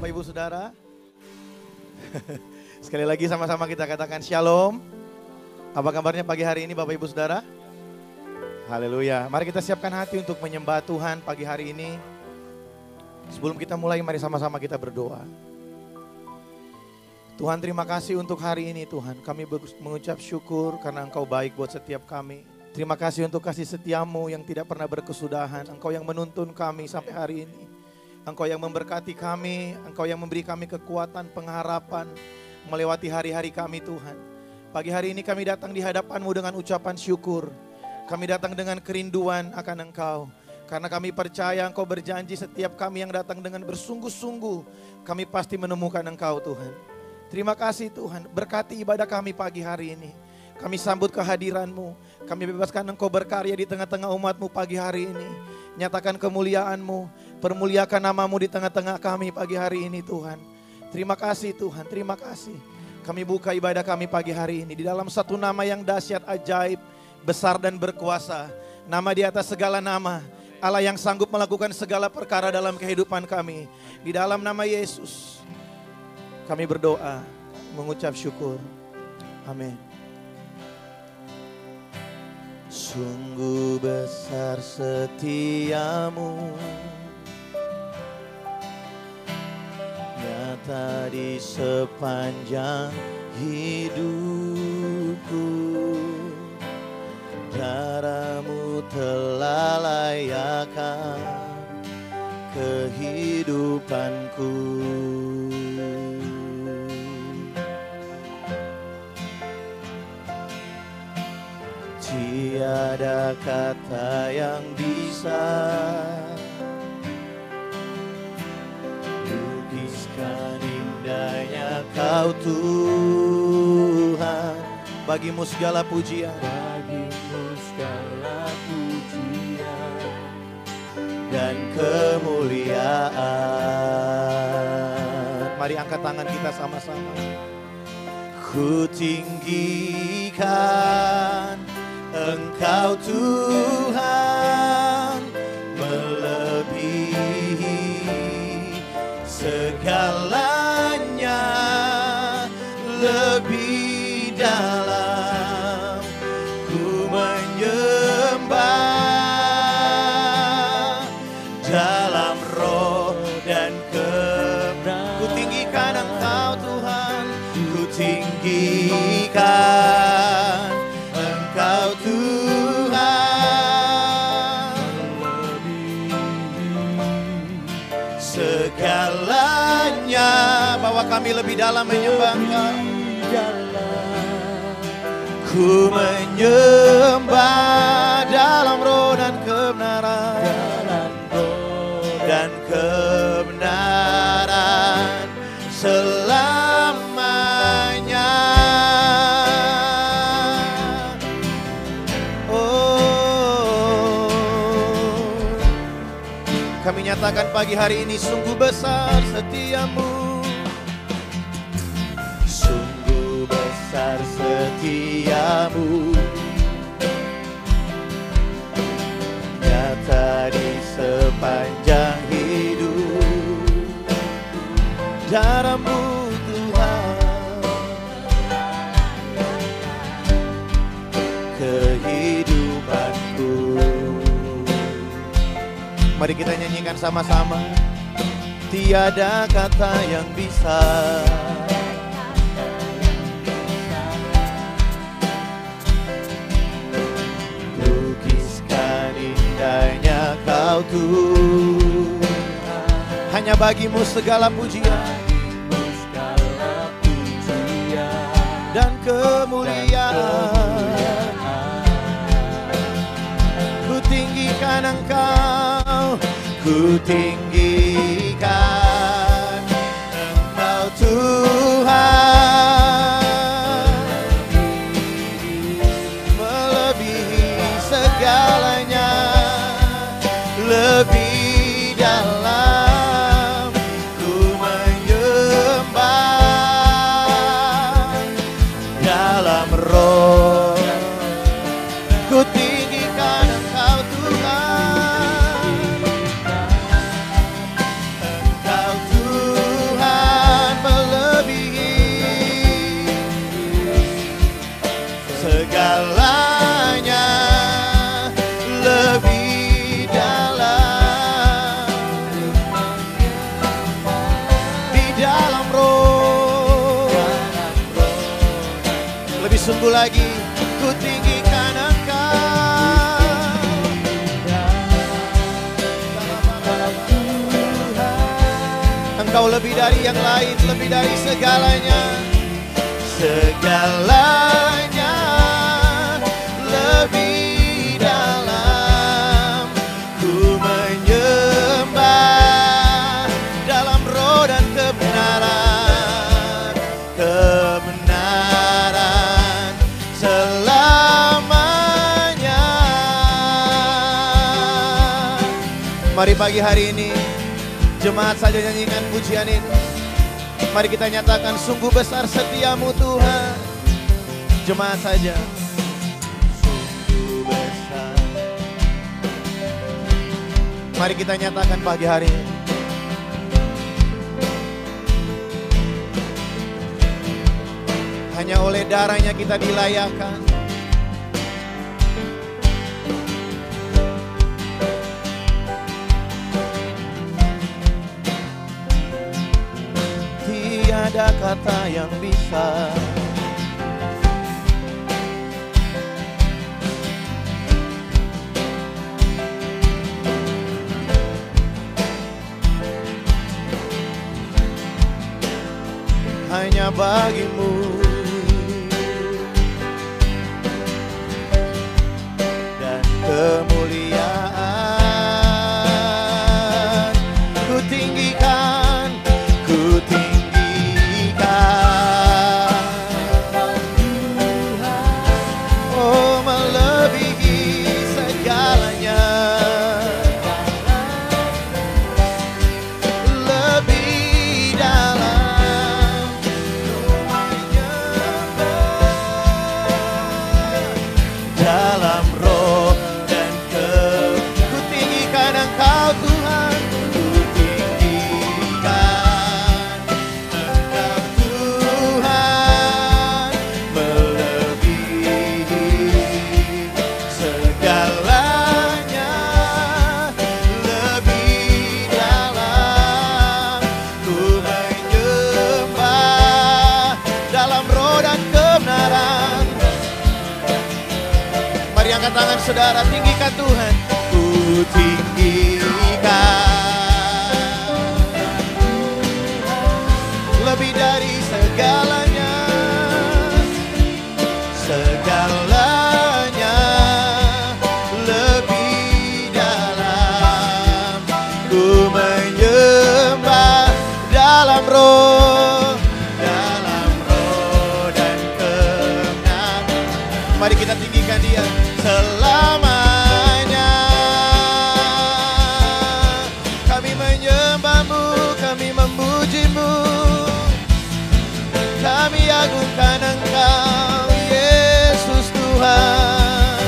Bapak Ibu Saudara. Sekali lagi sama-sama kita katakan shalom. Apa kabarnya pagi hari ini Bapak Ibu Saudara? Haleluya. Mari kita siapkan hati untuk menyembah Tuhan pagi hari ini. Sebelum kita mulai, mari sama-sama kita berdoa. Tuhan, terima kasih untuk hari ini Tuhan. Kami mengucap syukur karena Engkau baik buat setiap kami. Terima kasih untuk kasih setiamu yang tidak pernah berkesudahan. Engkau yang menuntun kami sampai hari ini. Engkau yang memberkati kami. Engkau yang memberi kami kekuatan, pengharapan melewati hari-hari kami Tuhan. Pagi hari ini kami datang di hadapan-Mu dengan ucapan syukur. Kami datang dengan kerinduan akan Engkau. Karena kami percaya Engkau berjanji setiap kami yang datang dengan bersungguh-sungguh, kami pasti menemukan Engkau Tuhan. Terima kasih Tuhan, berkati ibadah kami pagi hari ini. Kami sambut kehadiran-Mu. Kami bebaskan Engkau berkarya di tengah-tengah umat-Mu pagi hari ini. Nyatakan kemuliaan-Mu. Permuliakan nama-Mu di tengah-tengah kami pagi hari ini Tuhan. Terima kasih Tuhan, terima kasih. Kami buka ibadah kami pagi hari ini di dalam satu nama yang dahsyat, ajaib, besar dan berkuasa. Nama di atas segala nama. Allah yang sanggup melakukan segala perkara dalam kehidupan kami. Di dalam nama Yesus kami berdoa, mengucap syukur. Amin. Sungguh besar setiamu, nyata di sepanjang hidupku. Darah-Mu telah layakkan kehidupanku. Tiada kata yang bisa lukiskan indahnya Kau Tuhan. Bagi-Mu segala pujian, bagi-Mu segala pujian dan kemuliaan. Mari angkat tangan kita sama-sama. Ku tinggikan Engkau Tuhan, melebihi segalanya, lebih dalam ku menyembah dalam roh dan kebenaran. Ku tinggikan Engkau Tuhan, ku tinggikan Engkau Tuhan, segalanya. Bahwa kami lebih dalam menyembah Engkau. Ku menyembah dalam roh dan kebenaran, dan kebenaran selamanya. Kami nyatakan pagi hari ini, sungguh besar setiamu, sungguh besar setiamu, nyata di sepanjang hidup. Darah-Mu Tuhan, kehidupanku. Mari kita nyanyikan sama-sama. Tiada kata yang bisa lukiskan indahnya Kau Tuhan. Hanya bagi-Mu segala pujian dan kemuliaan. Ku tinggikan Engkau, ku tinggikan Engkau Tuhan, melebihi segalanya, lebih dalam ku menyembah dalam roh. Ku tinggikan Engkau Tuhan, Engkau Tuhan. lebih dari yang lain, lebih dari segalanya. Segalanya lebih dalam, ku menyembah dalam roh dan kebenaran, kebenaran selamanya. Mari pagi hari ini jemaat saja nyanyikan pujian ini. Mari kita nyatakan sungguh besar setiamu Tuhan. Jemaat saja. Sungguh besar. Mari kita nyatakan pagi hari ini. Hanya oleh darahnya kita dilayakkan. Tiada kata yang bisa hanya bagimu dan kemuliaan ku tinggikan, ku tinggikan. Oh, melebihi segalanya, lebih dalam, dalam roh dan ku tinggikan Engkau Tuhan, ku tinggikan Engkau Tuhan, melebihi segalanya, lebih dalam, ku menyembah dalam roh dan kebenaran. Mari angkat tangan saudara, tinggikan Tuhan. Ku tinggikan lebih dari segalanya, segalanya lebih dalam, ku menyembah dalam roh dan kebenaran. Mari kita tinggikan Dia selamanya. Kami menyembah-Mu, kami memuji-Mu, kami agungkan Engkau, Yesus Tuhan.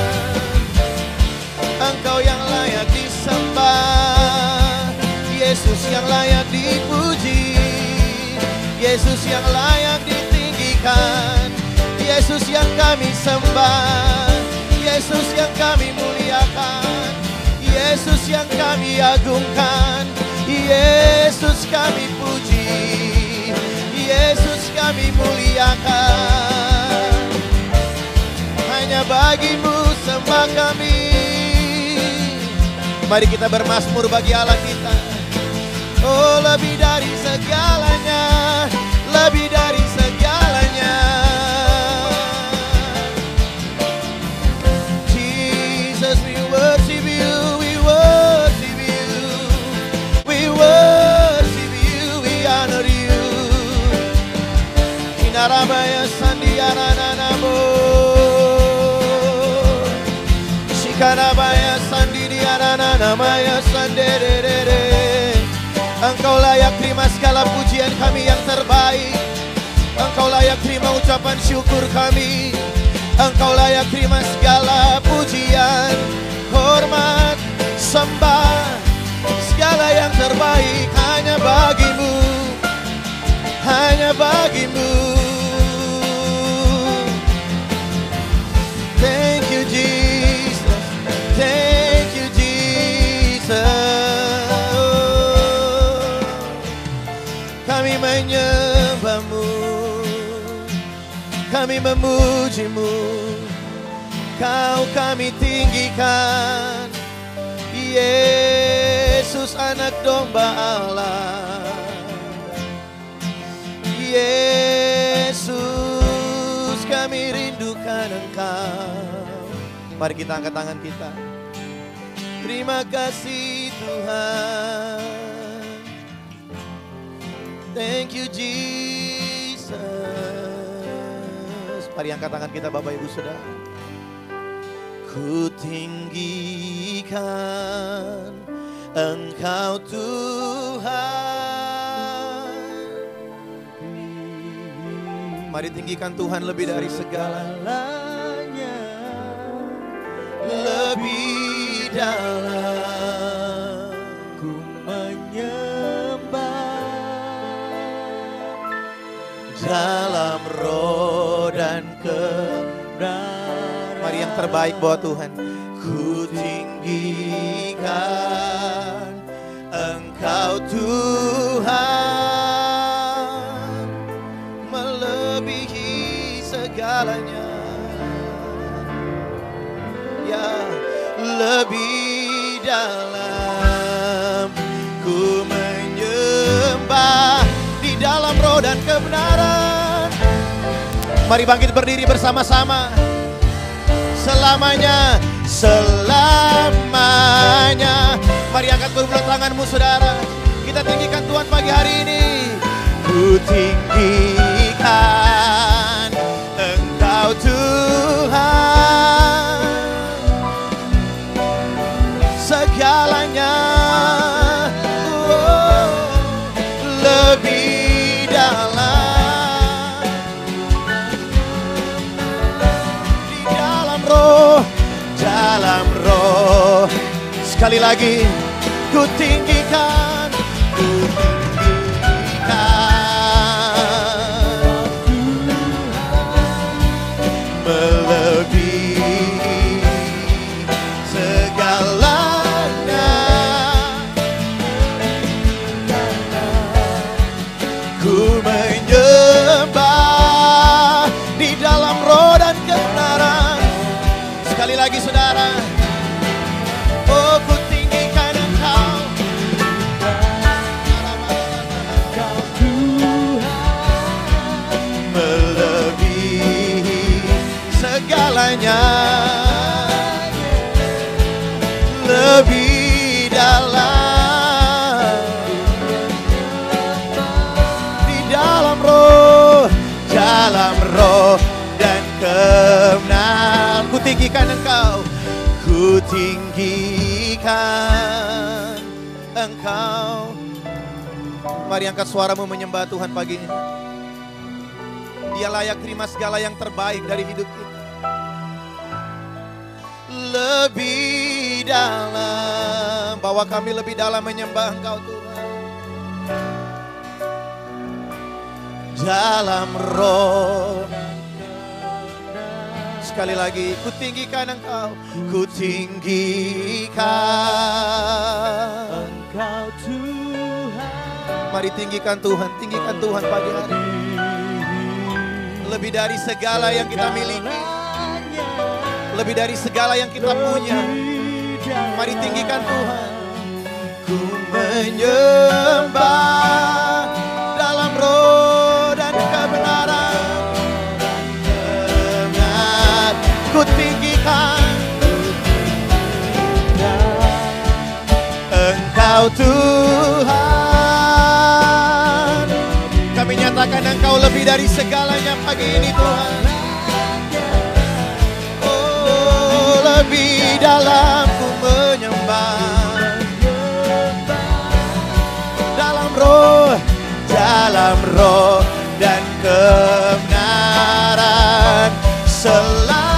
Engkau yang layak disembah, Yesus yang layak dipuji, Yesus yang layak ditinggikan, Yesus yang kami sembah, Yesus yang kami muliakan, Yesus yang kami agungkan, Yesus kami puji, Yesus kami muliakan. Hanya bagi-Mu sembah kami. Mari kita bermazmur bagi Allah kita. Oh, lebih dari segalanya, lebih dari segalanya. Jesus, we worship you, we worship you, we worship you, we honor you. Inarabaya sandiara nanamo, shikarabaya sandiara nanamaya sanderere. Engkau layak terima segala pujian kami yang terbaik. Engkau layak terima ucapan syukur kami. Engkau layak terima segala pujian, hormat, sembah, segala yang terbaik hanya bagi-Mu, hanya bagi-Mu. Thank you Jesus, thank you Jesus. Kami menyembah-Mu, kami memuji-Mu, Kau kami tinggikan, Yesus anak domba Allah. Yesus, kami rindukan Engkau. Mari kita angkat tangan kita. Terima kasih Tuhan. Thank you Jesus. Mari angkat tangan kita Bapak Ibu Saudara. Ku tinggikan Engkau Tuhan. Mari tinggikan Tuhan lebih dari segalanya, lebih dalam ku menyembah dalam roh dan kebenaran. Mari yang terbaik buat Tuhan. Ku tinggikan Engkau Tuhan, melebihi segalanya. Ya, lebih dalam ku menyembah di dalam roh dan kebenaran. Mari bangkit berdiri bersama-sama. Selamanya, selamanya. Mari angkat kedua tanganmu saudara. Kita tinggikan Tuhan pagi hari ini. Ku tinggikan Engkau Tuhan, segalanya, lebih dalam di dalam roh, dalam roh. Sekali lagi, ku tinggikan, ku tinggikan melebihi segalanya. Ku menyembah di dalam roh dan kebenaran. Sekali lagi saudara. Oh, ku tinggikan Engkau, melebihi segalanya, lebih dalam di dalam roh dan kebenaran. Ku tinggikan Engkau, ku tinggikan Engkau. Mari angkat suaramu menyembah Tuhan pagi ini. Dia layak terima segala yang terbaik dari hidup kita. Lebih dalam, bawa kami lebih dalam menyembah Engkau Tuhan. Dalam roh. Sekali lagi, ku tinggikan Engkau, ku tinggikan Engkau Tuhan. Mari tinggikan Tuhan pagi hari. Lebih dari segala yang kita miliki, lebih dari segala yang kita punya. Mari tinggikan Tuhan. Ku menyembah dalam roh dan kebenaran. Ku tinggikan Engkau Tuhan. Kami nyatakan Engkau lebih dari segalanya pagi ini Tuhan. Oh, lebih dalam ku menyembah dalam roh dan kebenaran. Selamanya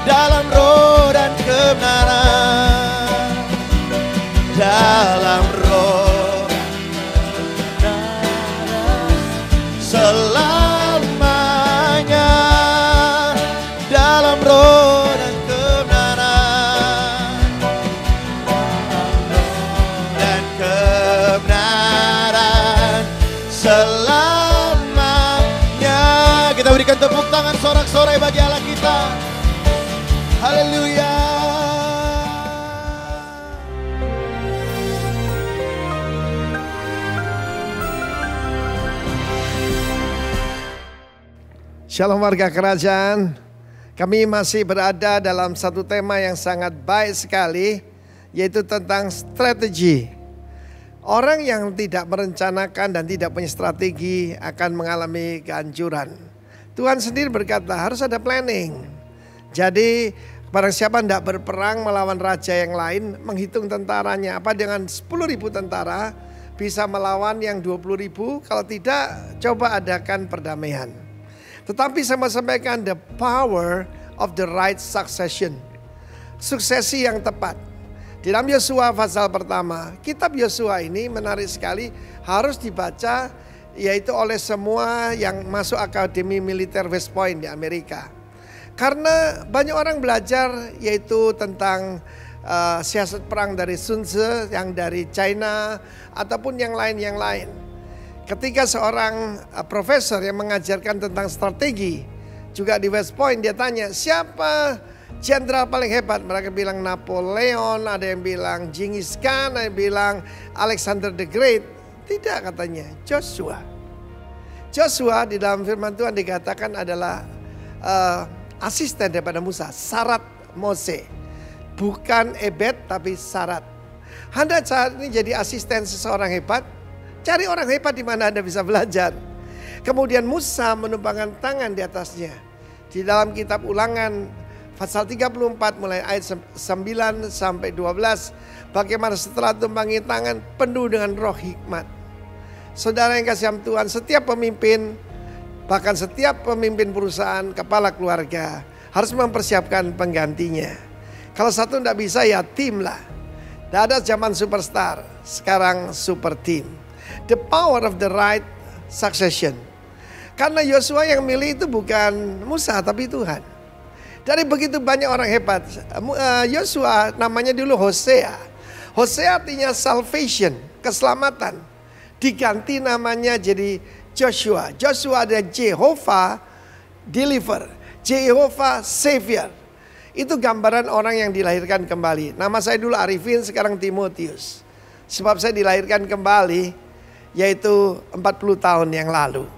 dalam roh dan kebenaran, dalam roh selamanya, dalam roh dan kebenaran, dan kebenaran. Shalom warga kerajaan. Kami masih berada dalam satu tema yang sangat baik sekali, yaitu tentang strategi. Orang yang tidak merencanakan dan tidak punya strategi akan mengalami kehancuran. Tuhan sendiri berkata harus ada planning. Jadi barang siapa tidak berperang melawan raja yang lain, menghitung tentaranya. Apa dengan 10.000 tentara bisa melawan yang 20.000? Kalau tidak, coba adakan perdamaian. Tetapi saya mau sampaikan the power of the right succession. Suksesi yang tepat. Di dalam Yosua pasal pertama, kitab Yosua ini menarik sekali, harus dibaca yaitu oleh semua yang masuk Akademi Militer West Point di Amerika. Karena banyak orang belajar yaitu tentang siasat perang dari Sun Tzu, yang dari China ataupun yang lain. Ketika seorang profesor yang mengajarkan tentang strategi juga di West Point, dia tanya siapa jenderal paling hebat. Mereka bilang Napoleon, ada yang bilang Genghis Khan, ada yang bilang Alexander the Great. Tidak, katanya Joshua. Joshua di dalam firman Tuhan dikatakan adalah asisten daripada Musa, Sarat Mose. Bukan Ebed tapi Sarat. Anda saat ini jadi asisten seseorang hebat. Cari orang hebat di mana Anda bisa belajar. Kemudian Musa menumpangkan tangan di atasnya. Di dalam kitab Ulangan pasal 34 mulai ayat 9 sampai 12. Bagaimana setelah tumpangi tangan penuh dengan roh hikmat. Saudara yang kasih Tuhan, setiap pemimpin, bahkan setiap pemimpin perusahaan, kepala keluarga harus mempersiapkan penggantinya. Kalau satu tidak bisa ya tim lah. Tidak ada zaman superstar, sekarang super team. The power of the right succession. Karena Yosua yang milih itu bukan Musa tapi Tuhan. Dari begitu banyak orang hebat, Yosua namanya dulu Hosea. Hosea artinya salvation, keselamatan. Diganti namanya jadi Joshua. Joshua ada Jehovah deliver, Jehovah savior. Itu gambaran orang yang dilahirkan kembali. Nama saya dulu Arifin, sekarang Timotius. Sebab saya dilahirkan kembali yaitu 40 tahun yang lalu.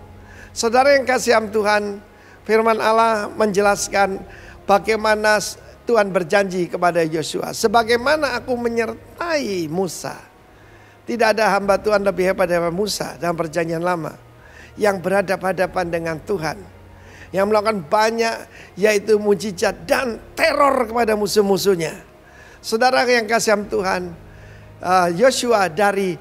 Saudara yang kasih Tuhan, firman Allah menjelaskan bagaimana Tuhan berjanji kepada Yosua. Sebagaimana aku menyertai Musa. Tidak ada hamba Tuhan lebih hebat daripada Musa dalam perjanjian lama. Yang berhadapan-hadapan dengan Tuhan. Yang melakukan banyak yaitu mujizat dan teror kepada musuh-musuhnya. Saudara yang kasih Tuhan, Yosua dari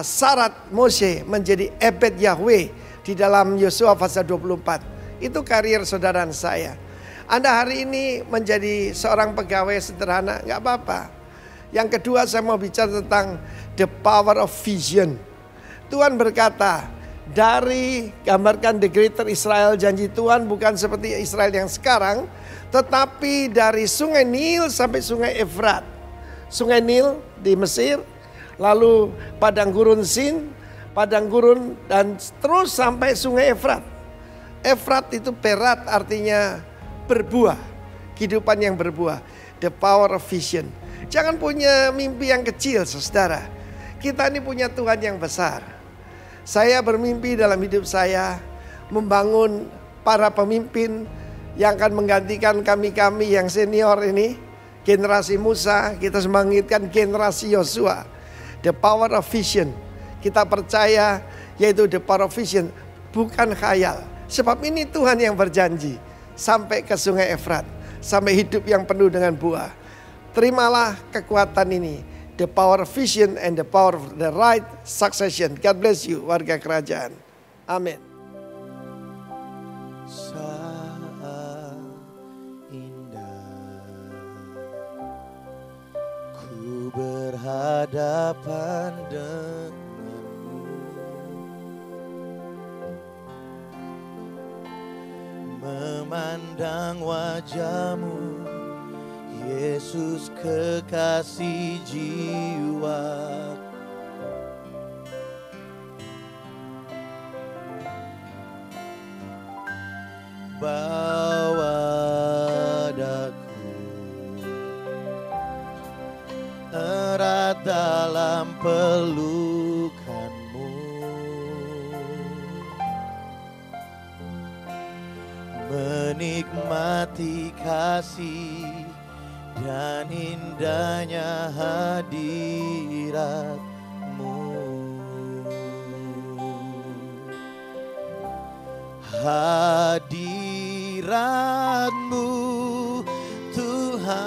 Sarat Mose menjadi Ebed Yahweh di dalam Yosua pasal 24. Itu karir saudara saya. Anda hari ini menjadi seorang pegawai sederhana, nggak apa-apa. Yang kedua saya mau bicara tentang the power of vision. Tuhan berkata, dari gambarkan the greater Israel, janji Tuhan bukan seperti Israel yang sekarang, tetapi dari sungai Nil sampai sungai Efrat. Sungai Nil di Mesir, lalu padang gurun Sin, padang gurun dan terus sampai sungai Efrat. Efrat itu perat artinya berbuah, kehidupan yang berbuah. The power of vision. Jangan punya mimpi yang kecil saudara. Kita ini punya Tuhan yang besar. Saya bermimpi dalam hidup saya membangun para pemimpin yang akan menggantikan kami-kami yang senior ini. Generasi Musa, kita membangkitkan generasi Yosua. The power of vision. Kita percaya yaitu the power of vision, bukan khayal. Sebab ini Tuhan yang berjanji sampai ke sungai Efrat, sampai hidup yang penuh dengan buah. Terimalah kekuatan ini. The power of vision and the power of the right succession. God bless you warga kerajaan. Amin. Saat indah ku berhadapan denganmu, memandang wajahmu, Yesus kekasih jiwa. Bawa daku erat dalam pelukanmu, menikmati kasih dan indahnya hadirat-Mu. Hadirat-Mu Tuhan,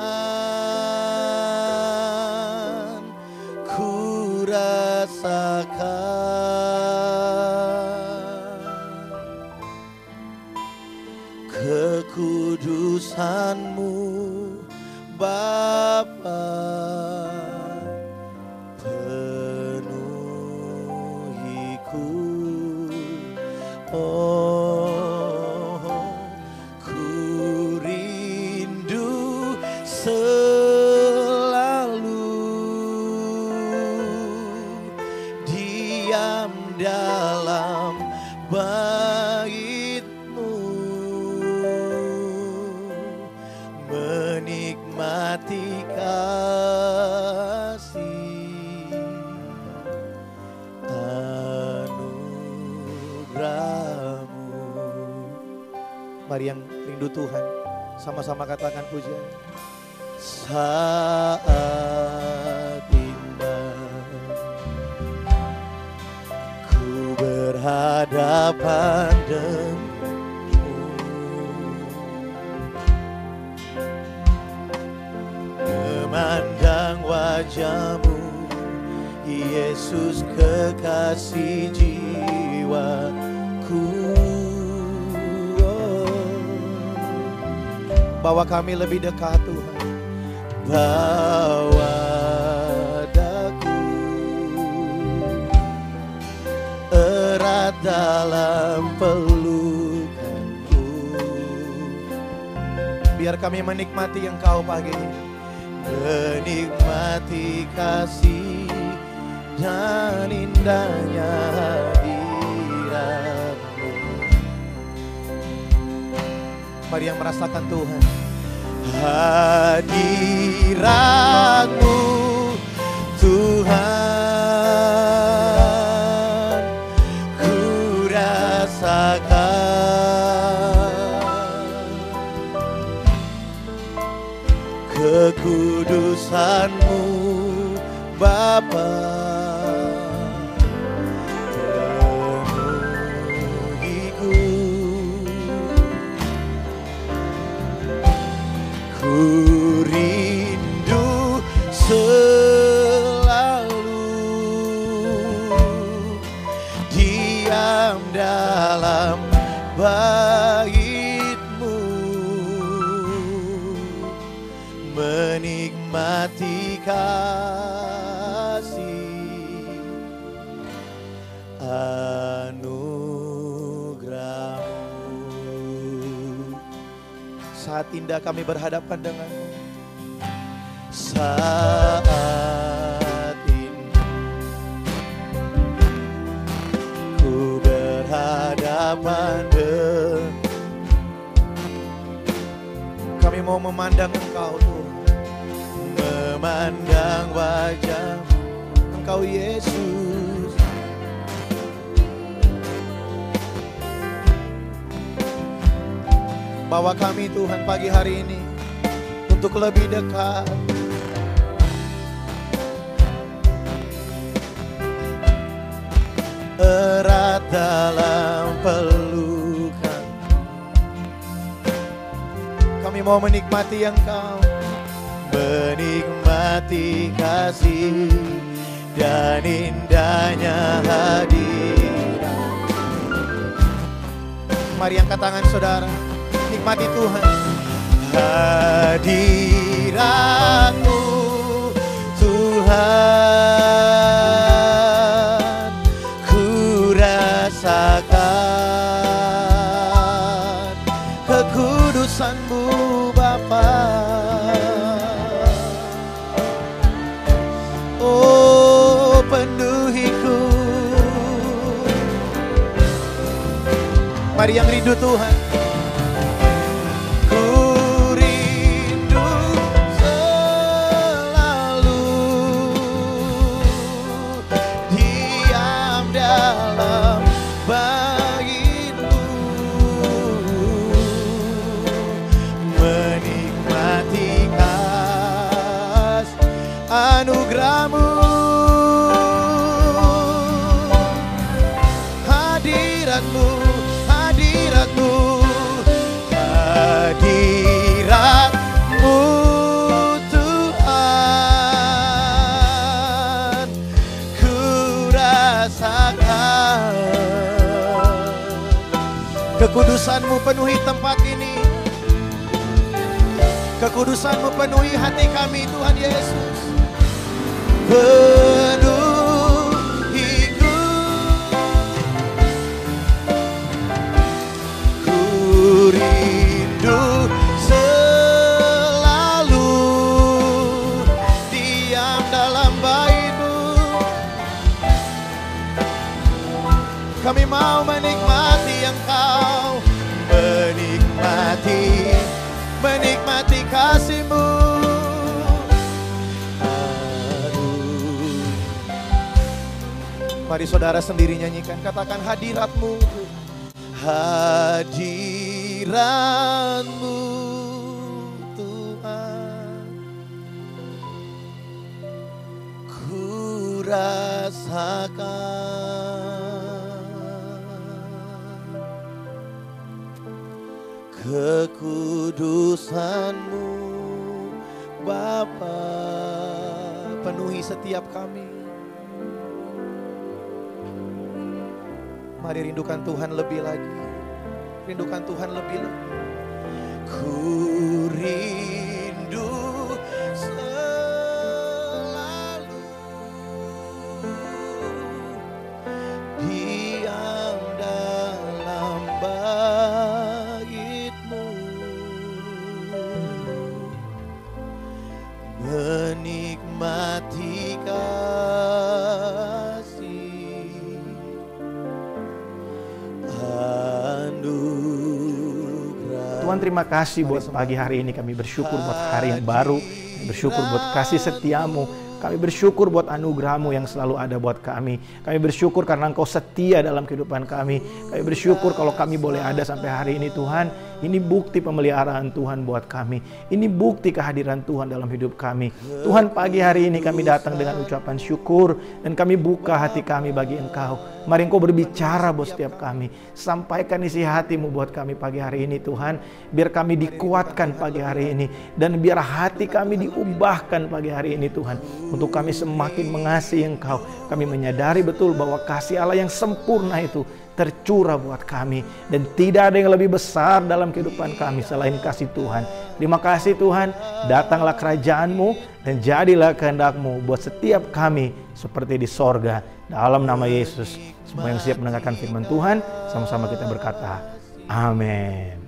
ku rasakan kekudusan-Mu Bapa, penuhiku. Oh, ku rindu selalu diam dalam bait-Mu, menikmati kasih anugerah-Mu. Mari yang rindu Tuhan, sama-sama katakan pujian. Saat indah ku berhadapan denganmu, memandang wajah-Mu, Yesus kekasih jiwaku. Bawa kami lebih dekat Tuhan, bawa daku erat dalam pelukan-Mu. Biar kami menikmati Engkau pagi ini, menikmati kasih dan indahnya hadirat-Mu. Mari yang merasakan Tuhan, hadirat-Mu Tuhan, ku rasakan kekudusan-Mu Bapa, penuhiku. Ku rindu selalu diam dalam bait-Mu, menikmati kasih anugerah-Mu. Saat indah kami berhadapan dengan-Mu, saat indah ku berhadapan dengan, kami mau memandang Engkau Tuhan, memandang wajah-Mu, Engkau Yesus. Bawa kami Tuhan pagi hari ini untuk lebih dekat. Erat dalam pelukan, kami mau menikmati Engkau, menikmati kasih dan indahnya hadirat. Mari angkat tangan saudara, nikmati Tuhan. Hadirat-Mu Tuhan, ku rasakan kekudusan-Mu Bapa. Oh, penuhiku. Mari yang rindu Tuhan, anugerah-Mu, hadirat-Mu, hadirat-Mu, hadirat-Mu Tuhan, ku rasakan. Kekudusan-Mu penuhi tempat ini, kekudusan-Mu penuhi hati kami Tuhan Yesus. Penuhiku, ku rindu selalu diam dalam bait-Mu. Kami mau menikmati Engkau, menikmati kasih-Mu. Mari saudara sendiri nyanyikan, katakan hadirat-Mu, hadirat-Mu Tuhan, ku rasakan kekudusan-Mu Bapa, penuhi setiap kami. Mari rindukan Tuhan lebih lagi. Rindukan Tuhan lebih lagi. Ku rindu selalu diam dalam bait-Mu, menikmati Tuhan. Terima kasih buat pagi hari ini. Kami bersyukur buat hari yang baru. Kami bersyukur buat kasih setia-Mu. Kami bersyukur buat anugerah-Mu yang selalu ada buat kami. Kami bersyukur karena Engkau setia dalam kehidupan kami. Kami bersyukur kalau kami boleh ada sampai hari ini Tuhan. Ini bukti pemeliharaan Tuhan buat kami. Ini bukti kehadiran Tuhan dalam hidup kami. Tuhan, pagi hari ini kami datang dengan ucapan syukur. Dan kami buka hati kami bagi Engkau. Mari Engkau berbicara buat setiap kami. Sampaikan isi hati-Mu buat kami pagi hari ini Tuhan. Biar kami dikuatkan pagi hari ini. Dan biar hati kami diubahkan pagi hari ini Tuhan. Untuk kami semakin mengasihi Engkau. Kami menyadari betul bahwa kasih Allah yang sempurna itu tercurah buat kami. Dan tidak ada yang lebih besar dalam kehidupan kami selain kasih Tuhan. Terima kasih Tuhan. Datanglah kerajaan-Mu dan jadilah kehendak-Mu buat setiap kami seperti di sorga. Dalam nama Yesus. Semua yang siap mendengarkan firman Tuhan, sama-sama kita berkata, amin.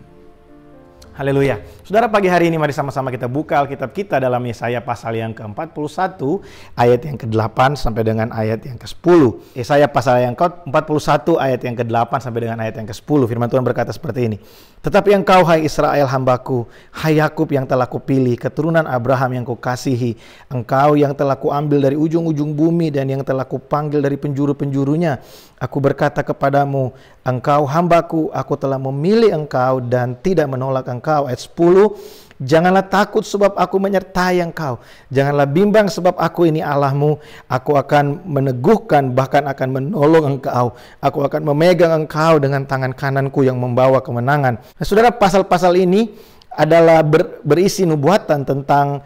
Haleluya. Saudara, pagi hari ini mari sama-sama kita buka Alkitab kita dalam Yesaya pasal yang ke-41 ayat yang ke-8 sampai dengan ayat yang ke-10. Yesaya pasal yang ke-41 ayat yang ke-8 sampai dengan ayat yang ke-10. Firman Tuhan berkata seperti ini. Tetapi engkau, hai Israel hambaku, hai Yakub yang telah kupilih, keturunan Abraham yang kukasihi, engkau yang telah kuambil dari ujung-ujung bumi dan yang telah kupanggil dari penjuru-penjurunya. Aku berkata kepadamu, engkau hambaku, aku telah memilih engkau dan tidak menolak engkau. Ayat 10, janganlah takut sebab aku menyertai engkau. Janganlah bimbang sebab aku ini Allahmu. Aku akan meneguhkan, bahkan akan menolong engkau. Aku akan memegang engkau dengan tangan kananku yang membawa kemenangan. Nah, saudara, pasal-pasal ini adalah berisi nubuatan tentang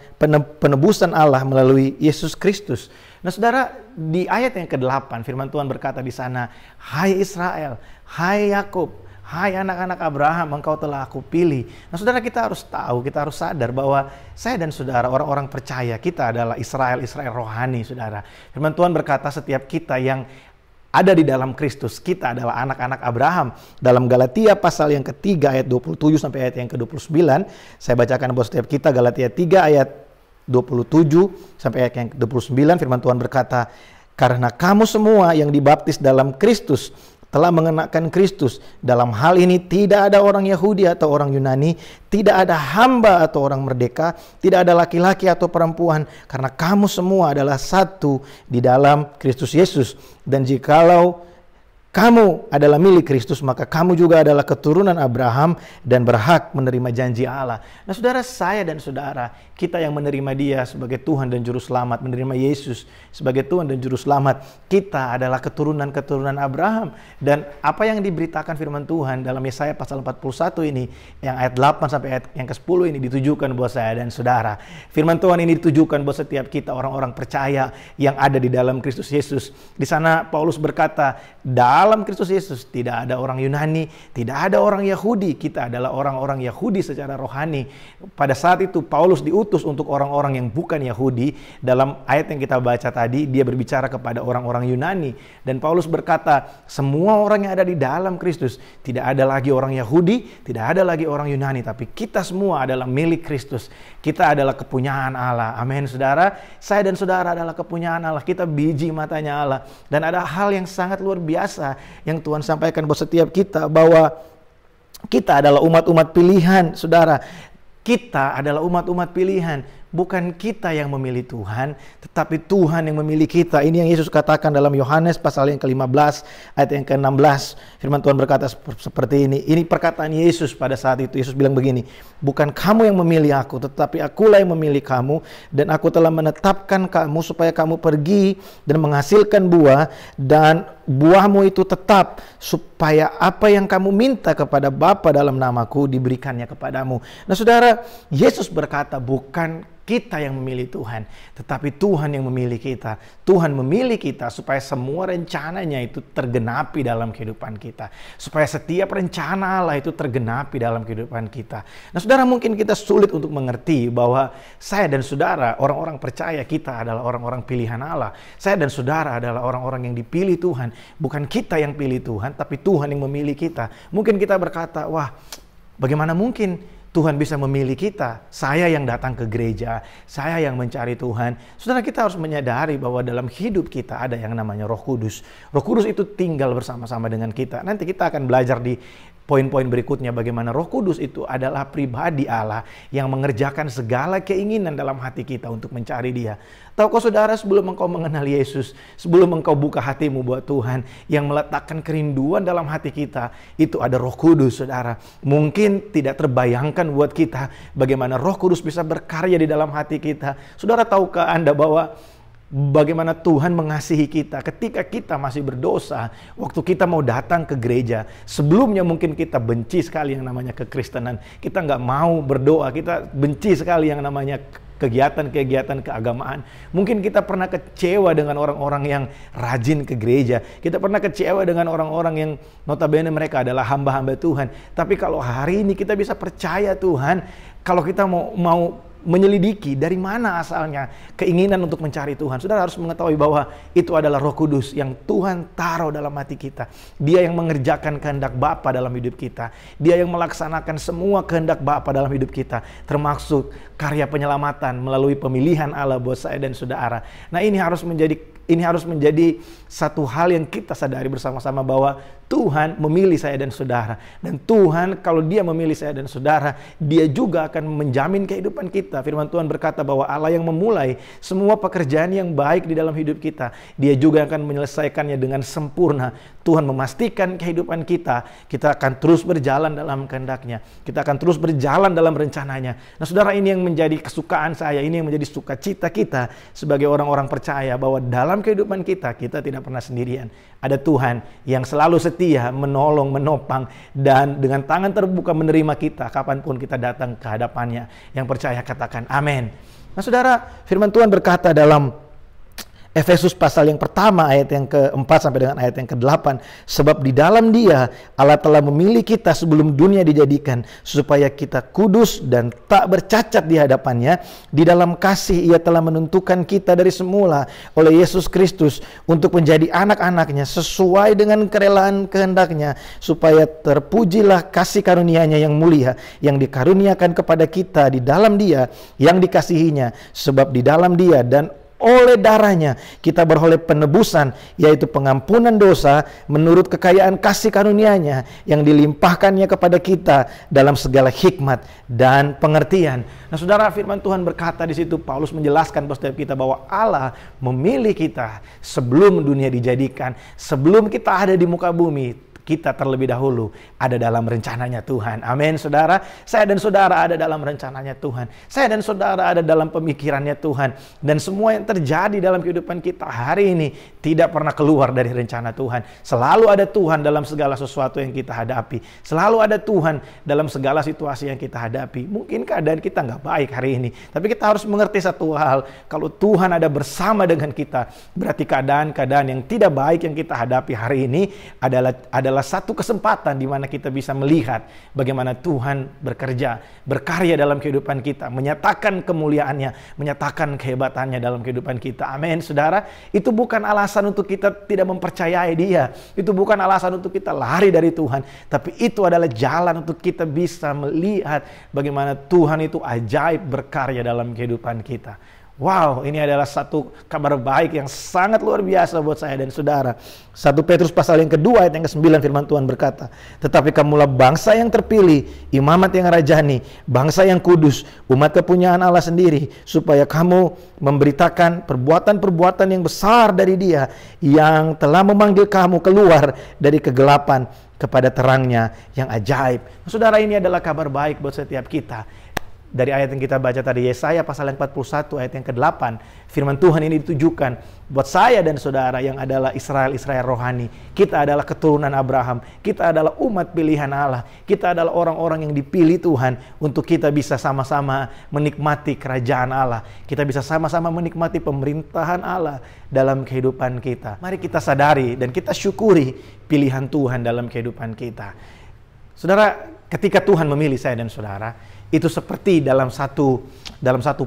penebusan Allah melalui Yesus Kristus. Nah, saudara, di ayat yang ke-8 firman Tuhan berkata di sana, hai Israel, hai Yakub, hai anak-anak Abraham, engkau telah aku pilih. Nah, saudara, kita harus tahu, kita harus sadar bahwa saya dan saudara, orang-orang percaya, kita adalah Israel rohani, saudara. Firman Tuhan berkata setiap kita yang ada di dalam Kristus, kita adalah anak-anak Abraham. Dalam Galatia pasal yang ketiga ayat 27 sampai ayat yang ke-29, saya bacakan buat setiap kita Galatia 3 ayat 27 sampai ayat yang ke-29, firman Tuhan berkata, karena kamu semua yang dibaptis dalam Kristus telah mengenakan Kristus. Dalam hal ini tidak ada orang Yahudi atau orang Yunani, tidak ada hamba atau orang merdeka, tidak ada laki-laki atau perempuan, karena kamu semua adalah satu di dalam Kristus Yesus. Dan jikalau kamu adalah milik Kristus, maka kamu juga adalah keturunan Abraham dan berhak menerima janji Allah. Nah saudara, saya dan saudara, kita yang menerima Dia sebagai Tuhan dan Juru Selamat, menerima Yesus sebagai Tuhan dan Juru Selamat, kita adalah keturunan-keturunan Abraham. Dan apa yang diberitakan firman Tuhan dalam Yesaya pasal 41 ini, yang ayat 8 sampai ayat yang ke-10 ini ditujukan buat saya dan saudara. Firman Tuhan ini ditujukan buat setiap kita orang-orang percaya yang ada di dalam Kristus Yesus. Di sana Paulus berkata, dalam Kristus Yesus tidak ada orang Yunani, tidak ada orang Yahudi. Kita adalah orang-orang Yahudi secara rohani. Pada saat itu Paulus diutus untuk orang-orang yang bukan Yahudi. Dalam ayat yang kita baca tadi, dia berbicara kepada orang-orang Yunani. Dan Paulus berkata, semua orang yang ada di dalam Kristus, tidak ada lagi orang Yahudi, tidak ada lagi orang Yunani, tapi kita semua adalah milik Kristus. Kita adalah kepunyaan Allah. Amin, saudara. Saya dan saudara adalah kepunyaan Allah. Kita biji matanya Allah. Dan ada hal yang sangat luar biasa yang Tuhan sampaikan buat setiap kita, bahwa kita adalah umat-umat pilihan, saudara. Kita adalah umat-umat pilihan. Bukan kita yang memilih Tuhan, tetapi Tuhan yang memilih kita. Ini yang Yesus katakan dalam Yohanes pasal yang ke-15 ayat yang ke-16. Firman Tuhan berkata seperti ini. Ini perkataan Yesus pada saat itu. Yesus bilang begini, bukan kamu yang memilih aku, tetapi akulah yang memilih kamu, dan aku telah menetapkan kamu supaya kamu pergi dan menghasilkan buah, dan buahmu itu tetap, supaya apa yang kamu minta kepada Bapa dalam namaku diberikannya kepadamu. Nah saudara, Yesus berkata bukan kita yang memilih Tuhan, tetapi Tuhan yang memilih kita. Tuhan memilih kita supaya semua rencananya itu tergenapi dalam kehidupan kita. Supaya setiap rencana Allah itu tergenapi dalam kehidupan kita. Nah saudara, mungkin kita sulit untuk mengerti bahwa saya dan saudara, orang-orang percaya, kita adalah orang-orang pilihan Allah. Saya dan saudara adalah orang-orang yang dipilih Tuhan. Bukan kita yang pilih Tuhan, tapi Tuhan yang memilih kita. Mungkin kita berkata, wah bagaimana mungkin Tuhan bisa memilih kita? Saya yang datang ke gereja, saya yang mencari Tuhan. Saudara, kita harus menyadari bahwa dalam hidup kita ada yang namanya Roh Kudus. Roh Kudus itu tinggal bersama-sama dengan kita. Nanti kita akan belajar di poin-poin berikutnya bagaimana Roh Kudus itu adalah pribadi Allah yang mengerjakan segala keinginan dalam hati kita untuk mencari Dia. Tahukah saudara, sebelum engkau mengenal Yesus, sebelum engkau buka hatimu buat Tuhan, yang meletakkan kerinduan dalam hati kita, itu ada Roh Kudus, saudara. Mungkin tidak terbayangkan buat kita bagaimana Roh Kudus bisa berkarya di dalam hati kita. Saudara, tahukah Anda bahwa bagaimana Tuhan mengasihi kita ketika kita masih berdosa, waktu kita mau datang ke gereja. Sebelumnya mungkin kita benci sekali yang namanya kekristenan, kita nggak mau berdoa, kita benci sekali yang namanya kegiatan-kegiatan keagamaan. Mungkin kita pernah kecewa dengan orang-orang yang rajin ke gereja. Kita pernah kecewa dengan orang-orang yang notabene mereka adalah hamba-hamba Tuhan. Tapi kalau hari ini kita bisa percaya Tuhan, kalau kita mau menyelidiki dari mana asalnya keinginan untuk mencari Tuhan, saudara harus mengetahui bahwa itu adalah Roh Kudus yang Tuhan taruh dalam hati kita. Dia yang mengerjakan kehendak Bapa dalam hidup kita. Dia yang melaksanakan semua kehendak Bapa dalam hidup kita, termasuk karya penyelamatan melalui pemilihan Allah buat saya dan saudara. Nah, ini harus menjadi satu hal yang kita sadari bersama-sama, bahwa Tuhan memilih saya dan saudara. Dan Tuhan kalau Dia memilih saya dan saudara, Dia juga akan menjamin kehidupan kita. Firman Tuhan berkata bahwa Allah yang memulai semua pekerjaan yang baik di dalam hidup kita, Dia juga akan menyelesaikannya dengan sempurna. Tuhan memastikan kehidupan kita akan terus berjalan dalam kehendak-Nya. Kita akan terus berjalan dalam rencananya. Nah saudara, ini yang menjadi kesukaan saya, ini yang menjadi sukacita kita sebagai orang-orang percaya, bahwa dalam kehidupan kita tidak pernah sendirian. Ada Tuhan yang selalu setia, menolong, menopang, dan dengan tangan terbuka menerima kita kapanpun kita datang ke hadapannya. Yang percaya katakan amin. Nah saudara, firman Tuhan berkata dalam Efesus pasal yang pertama ayat yang ke-4 sampai dengan ayat yang ke-8, sebab di dalam Dia Allah telah memilih kita sebelum dunia dijadikan, supaya kita kudus dan tak bercacat di hadapannya. Di dalam kasih Ia telah menentukan kita dari semula oleh Yesus Kristus untuk menjadi anak-anaknya sesuai dengan kerelaan kehendak-Nya, supaya terpujilah kasih karunia-Nya yang mulia yang dikaruniakan kepada kita di dalam Dia yang dikasihinya. Sebab di dalam Dia dan oleh darahnya kita beroleh penebusan, yaitu pengampunan dosa menurut kekayaan kasih karunia-Nya yang dilimpahkannya kepada kita dalam segala hikmat dan pengertian. Nah, saudara, firman Tuhan berkata di situ, Paulus menjelaskan buat setiap kita bahwa Allah memilih kita sebelum dunia dijadikan, sebelum kita ada di muka bumi. Kita terlebih dahulu ada dalam rencananya Tuhan. Amin, saudara. Saya dan saudara ada dalam rencananya Tuhan. Saya dan saudara ada dalam pemikirannya Tuhan. Dan semua yang terjadi dalam kehidupan kita hari ini tidak pernah keluar dari rencana Tuhan. Selalu ada Tuhan dalam segala sesuatu yang kita hadapi. Selalu ada Tuhan dalam segala situasi yang kita hadapi. Mungkin keadaan kita nggak baik hari ini, tapi kita harus mengerti satu hal. Kalau Tuhan ada bersama dengan kita, berarti keadaan-keadaan yang tidak baik yang kita hadapi hari ini adalah satu kesempatan di mana kita bisa melihat bagaimana Tuhan bekerja, berkarya dalam kehidupan kita, menyatakan kemuliaannya, menyatakan kehebatannya dalam kehidupan kita. Amin, saudara. Itu bukan alasan untuk kita tidak mempercayai Dia. Itu bukan alasan untuk kita lari dari Tuhan. Tapi itu adalah jalan untuk kita bisa melihat bagaimana Tuhan itu ajaib berkarya dalam kehidupan kita. Wow, ini adalah satu kabar baik yang sangat luar biasa buat saya dan saudara. 1 Petrus pasal yang kedua ayat yang ke-9 firman Tuhan berkata, tetapi kamulah bangsa yang terpilih, imamat yang rajani, bangsa yang kudus, umat kepunyaan Allah sendiri, supaya kamu memberitakan perbuatan-perbuatan yang besar dari Dia yang telah memanggil kamu keluar dari kegelapan kepada terangnya yang ajaib. Saudara, ini adalah kabar baik buat setiap kita. Dari ayat yang kita baca tadi, Yesaya pasal yang 41 ayat yang ke-8, firman Tuhan ini ditujukan buat saya dan saudara yang adalah Israel rohani. Kita adalah keturunan Abraham, kita adalah umat pilihan Allah, kita adalah orang-orang yang dipilih Tuhan untuk kita bisa sama-sama menikmati kerajaan Allah. Kita bisa sama-sama menikmati pemerintahan Allah dalam kehidupan kita. Mari kita sadari dan kita syukuri pilihan Tuhan dalam kehidupan kita. Saudara, ketika Tuhan memilih saya dan saudara, itu seperti dalam satu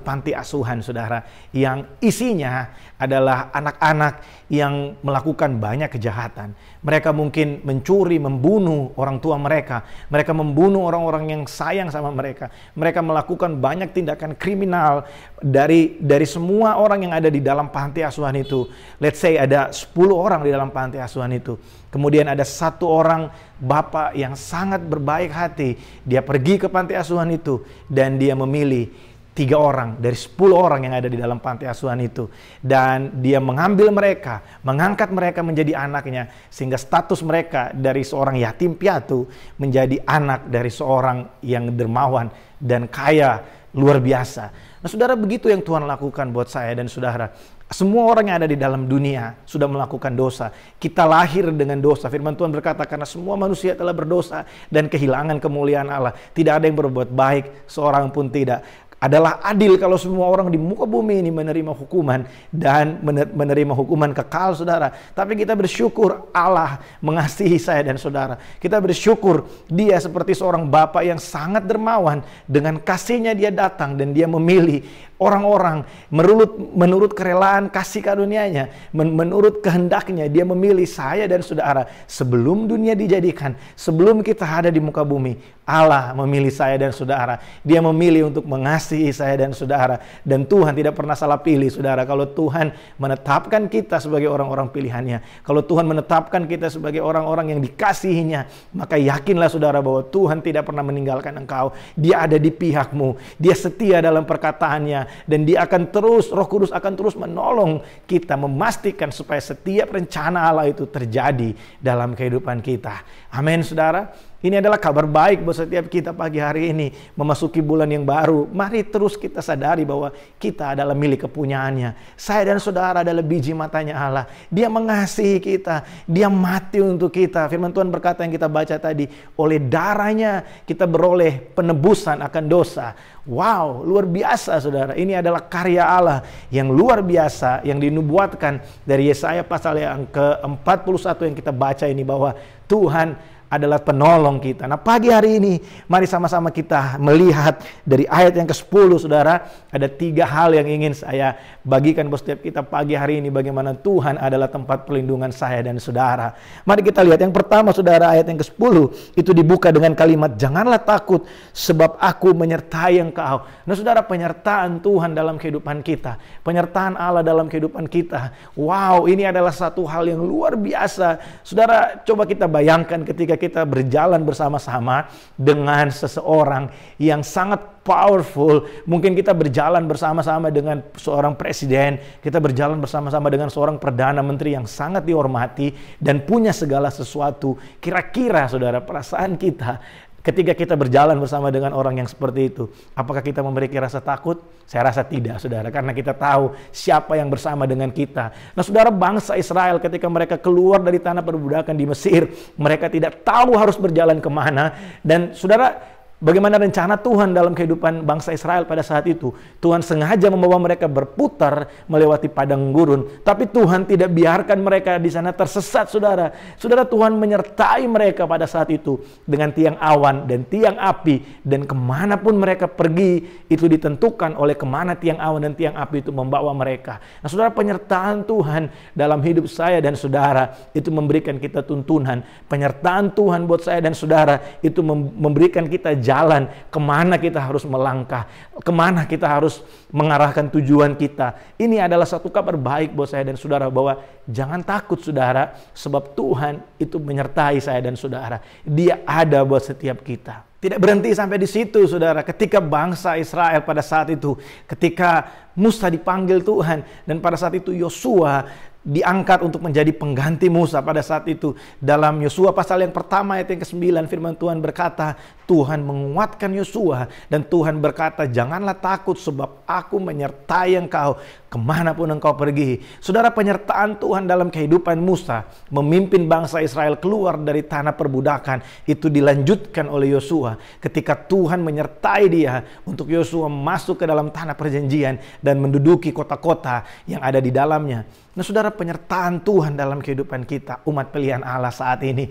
panti asuhan, saudara, yang isinya adalah anak-anak yang melakukan banyak kejahatan. Mereka mungkin mencuri, membunuh orang tua mereka. Mereka membunuh orang-orang yang sayang sama mereka. Mereka melakukan banyak tindakan kriminal dari semua orang yang ada di dalam panti asuhan itu. Let's say ada 10 orang di dalam panti asuhan itu. Kemudian ada satu orang bapak yang sangat berbaik hati. Dia pergi ke panti asuhan itu dan dia memilih 3 orang dari 10 orang yang ada di dalam panti asuhan itu. Dan dia mengambil mereka, mengangkat mereka menjadi anaknya. Sehingga status mereka dari seorang yatim piatu menjadi anak dari seorang yang dermawan dan kaya luar biasa. Nah, saudara, begitu yang Tuhan lakukan buat saya dan saudara. Semua orang yang ada di dalam dunia sudah melakukan dosa. Kita lahir dengan dosa. Firman Tuhan berkata, karena semua manusia telah berdosa dan kehilangan kemuliaan Allah. Tidak ada yang berbuat baik, seorang pun tidak. Adalah adil kalau semua orang di muka bumi ini menerima hukuman dan menerima hukuman kekal, saudara. Tapi kita bersyukur Allah mengasihi saya dan saudara. Kita bersyukur Dia seperti seorang Bapa yang sangat dermawan. Dengan kasihnya Dia datang dan Dia memilih orang-orang menurut kerelaan kasih karunia-Nya, menurut kehendaknya. Dia memilih saya dan saudara sebelum dunia dijadikan, sebelum kita ada di muka bumi. Allah memilih saya dan saudara. Dia memilih untuk mengasihi saya dan saudara. Dan Tuhan tidak pernah salah pilih, saudara. Kalau Tuhan menetapkan kita sebagai orang-orang pilihannya, kalau Tuhan menetapkan kita sebagai orang-orang yang dikasihinya, maka yakinlah saudara bahwa Tuhan tidak pernah meninggalkan engkau. Dia ada di pihakmu. Dia setia dalam perkataannya. Dan Dia akan terus, Roh Kudus akan terus menolong kita, memastikan supaya setiap rencana Allah itu terjadi dalam kehidupan kita. Amin, saudara. Ini adalah kabar baik buat setiap kita pagi hari ini, memasuki bulan yang baru. Mari terus kita sadari bahwa kita adalah milik kepunyaannya. Saya dan saudara adalah biji matanya Allah. Dia mengasihi kita, Dia mati untuk kita. Firman Tuhan berkata yang kita baca tadi, oleh darahnya kita beroleh penebusan akan dosa. Wow, luar biasa, saudara. Ini adalah karya Allah yang luar biasa, yang dinubuatkan dari Yesaya pasal yang ke-41 yang kita baca ini, bahwa Tuhan adalah penolong kita. Nah, pagi hari ini mari sama-sama kita melihat dari ayat yang ke-10, saudara. Ada 3 hal yang ingin saya bagikan buat setiap kita pagi hari ini, bagaimana Tuhan adalah tempat perlindungan saya dan saudara. Mari kita lihat yang pertama, saudara, ayat yang ke-10 itu dibuka dengan kalimat, janganlah takut sebab aku menyertai engkau. Nah, saudara, penyertaan Tuhan dalam kehidupan kita, penyertaan Allah dalam kehidupan kita. Wow, ini adalah satu hal yang luar biasa. Saudara, coba kita bayangkan ketika kita berjalan bersama-sama dengan seseorang yang sangat powerful. Mungkin kita berjalan bersama-sama dengan seorang presiden, kita berjalan bersama-sama dengan seorang perdana menteri yang sangat dihormati dan punya segala sesuatu. Kira-kira, saudara, perasaan kita ketika kita berjalan bersama dengan orang yang seperti itu, apakah kita memiliki rasa takut? Saya rasa tidak, saudara, karena kita tahu siapa yang bersama dengan kita. Nah, saudara, bangsa Israel ketika mereka keluar dari tanah perbudakan di Mesir, mereka tidak tahu harus berjalan kemana. Dan saudara, bagaimana rencana Tuhan dalam kehidupan bangsa Israel pada saat itu? Tuhan sengaja membawa mereka berputar melewati padang gurun. Tapi Tuhan tidak biarkan mereka di sana tersesat, saudara. Saudara, Tuhan menyertai mereka pada saat itu dengan tiang awan dan tiang api. Dan kemanapun mereka pergi, itu ditentukan oleh kemana tiang awan dan tiang api itu membawa mereka. Nah, saudara, penyertaan Tuhan dalam hidup saya dan saudara itu memberikan kita tuntunan. Penyertaan Tuhan buat saya dan saudara itu memberikan kita jalan kemana kita harus melangkah, kemana kita harus mengarahkan tujuan kita. Ini adalah satu kabar baik buat saya dan saudara, bahwa jangan takut, saudara, sebab Tuhan itu menyertai saya dan saudara. Dia ada buat setiap kita. Tidak berhenti sampai di situ, saudara. Ketika bangsa Israel pada saat itu, ketika Musa dipanggil Tuhan, dan pada saat itu Yosua diangkat untuk menjadi pengganti Musa pada saat itu. Dalam Yosua pasal yang pertama ayat yang ke-9, firman Tuhan berkata, Tuhan menguatkan Yosua dan Tuhan berkata, janganlah takut sebab aku menyertai engkau kemanapun engkau pergi. Saudara, penyertaan Tuhan dalam kehidupan Musa memimpin bangsa Israel keluar dari tanah perbudakan itu dilanjutkan oleh Yosua ketika Tuhan menyertai dia untuk Yosua masuk ke dalam tanah perjanjian dan menduduki kota-kota yang ada di dalamnya. Nah, saudara, penyertaan Tuhan dalam kehidupan kita, umat pilihan Allah saat ini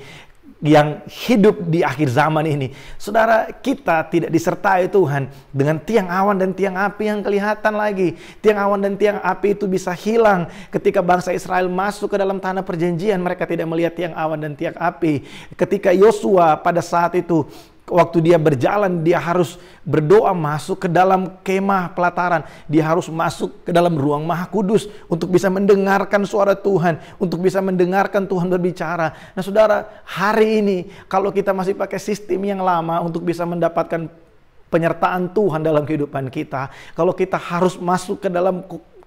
yang hidup di akhir zaman ini, saudara, kita tidak disertai Tuhan dengan tiang awan dan tiang api yang kelihatan lagi. Tiang awan dan tiang api itu bisa hilang ketika bangsa Israel masuk ke dalam tanah perjanjian. Mereka tidak melihat tiang awan dan tiang api. Ketika Yosua pada saat itu, waktu dia berjalan, dia harus berdoa masuk ke dalam kemah pelataran. Dia harus masuk ke dalam ruang Maha Kudus untuk bisa mendengarkan suara Tuhan, untuk bisa mendengarkan Tuhan berbicara. Nah, saudara, hari ini kalau kita masih pakai sistem yang lama untuk bisa mendapatkan penyertaan Tuhan dalam kehidupan kita, kalau kita harus masuk ke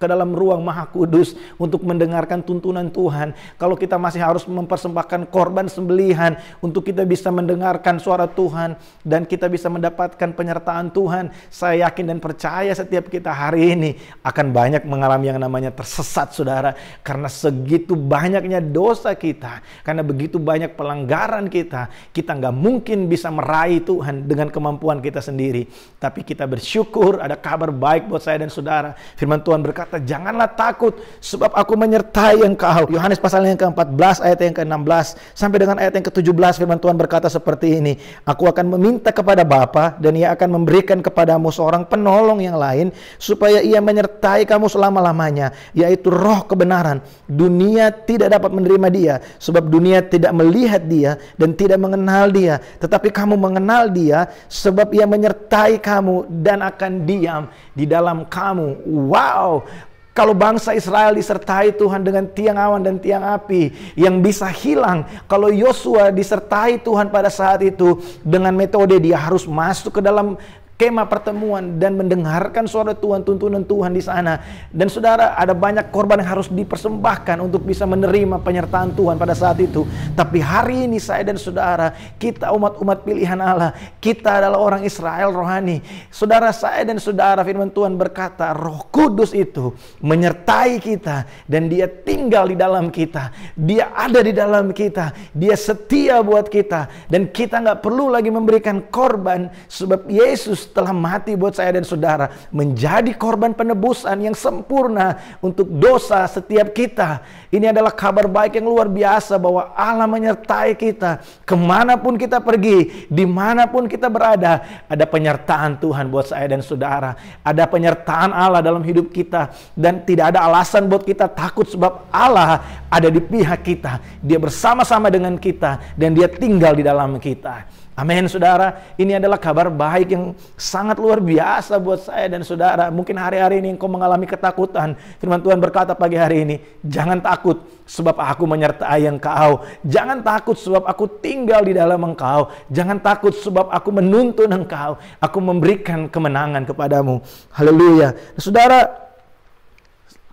dalam ruang Maha Kudus untuk mendengarkan tuntunan Tuhan, kalau kita masih harus mempersembahkan korban sembelihan untuk kita bisa mendengarkan suara Tuhan dan kita bisa mendapatkan penyertaan Tuhan, saya yakin dan percaya setiap kita hari ini akan banyak mengalami yang namanya tersesat, saudara, karena segitu banyaknya dosa kita, karena begitu banyak pelanggaran kita nggak mungkin bisa meraih Tuhan dengan kemampuan kita sendiri. Tapi kita bersyukur, ada kabar baik buat saya dan saudara. Firman Tuhan berkata, janganlah takut sebab aku menyertai engkau. Yohanes pasal yang ke-14 ayat yang ke-16 sampai dengan ayat yang ke-17, firman Tuhan berkata seperti ini, aku akan meminta kepada Bapa dan ia akan memberikan kepadamu seorang penolong yang lain supaya ia menyertai kamu selama-lamanya, yaitu Roh kebenaran. Dunia tidak dapat menerima dia sebab dunia tidak melihat dia dan tidak mengenal dia, tetapi kamu mengenal dia sebab ia menyertai kamu dan akan diam di dalam kamu. Wow! Kalau bangsa Israel disertai Tuhan dengan tiang awan dan tiang api yang bisa hilang, kalau Yosua disertai Tuhan pada saat itu dengan metode dia harus masuk ke dalam kemah pertemuan dan mendengarkan suara Tuhan, tuntunan Tuhan di sana. Dan saudara, ada banyak korban yang harus dipersembahkan untuk bisa menerima penyertaan Tuhan pada saat itu. Tapi hari ini saya dan saudara, kita umat-umat pilihan Allah, kita adalah orang Israel rohani. Saudara, saya dan saudara, firman Tuhan berkata, Roh Kudus itu menyertai kita dan dia tinggal di dalam kita. Dia ada di dalam kita. Dia setia buat kita dan kita nggak perlu lagi memberikan korban sebab Yesus telah mati buat saya dan saudara, menjadi korban penebusan yang sempurna untuk dosa setiap kita. Ini adalah kabar baik yang luar biasa bahwa Allah menyertai kita. Kemanapun kita pergi, dimanapun kita berada, ada penyertaan Tuhan buat saya dan saudara. Ada penyertaan Allah dalam hidup kita. Dan tidak ada alasan buat kita takut sebab Allah ada di pihak kita. Dia bersama-sama dengan kita dan Dia tinggal di dalam kita. Amin, saudara. Ini adalah kabar baik yang sangat luar biasa buat saya dan saudara. Mungkin hari-hari ini engkau mengalami ketakutan. Firman Tuhan berkata pagi hari ini, jangan takut sebab aku menyertai engkau. Jangan takut sebab aku tinggal di dalam engkau. Jangan takut sebab aku menuntun engkau. Aku memberikan kemenangan kepadamu. Haleluya. Saudara,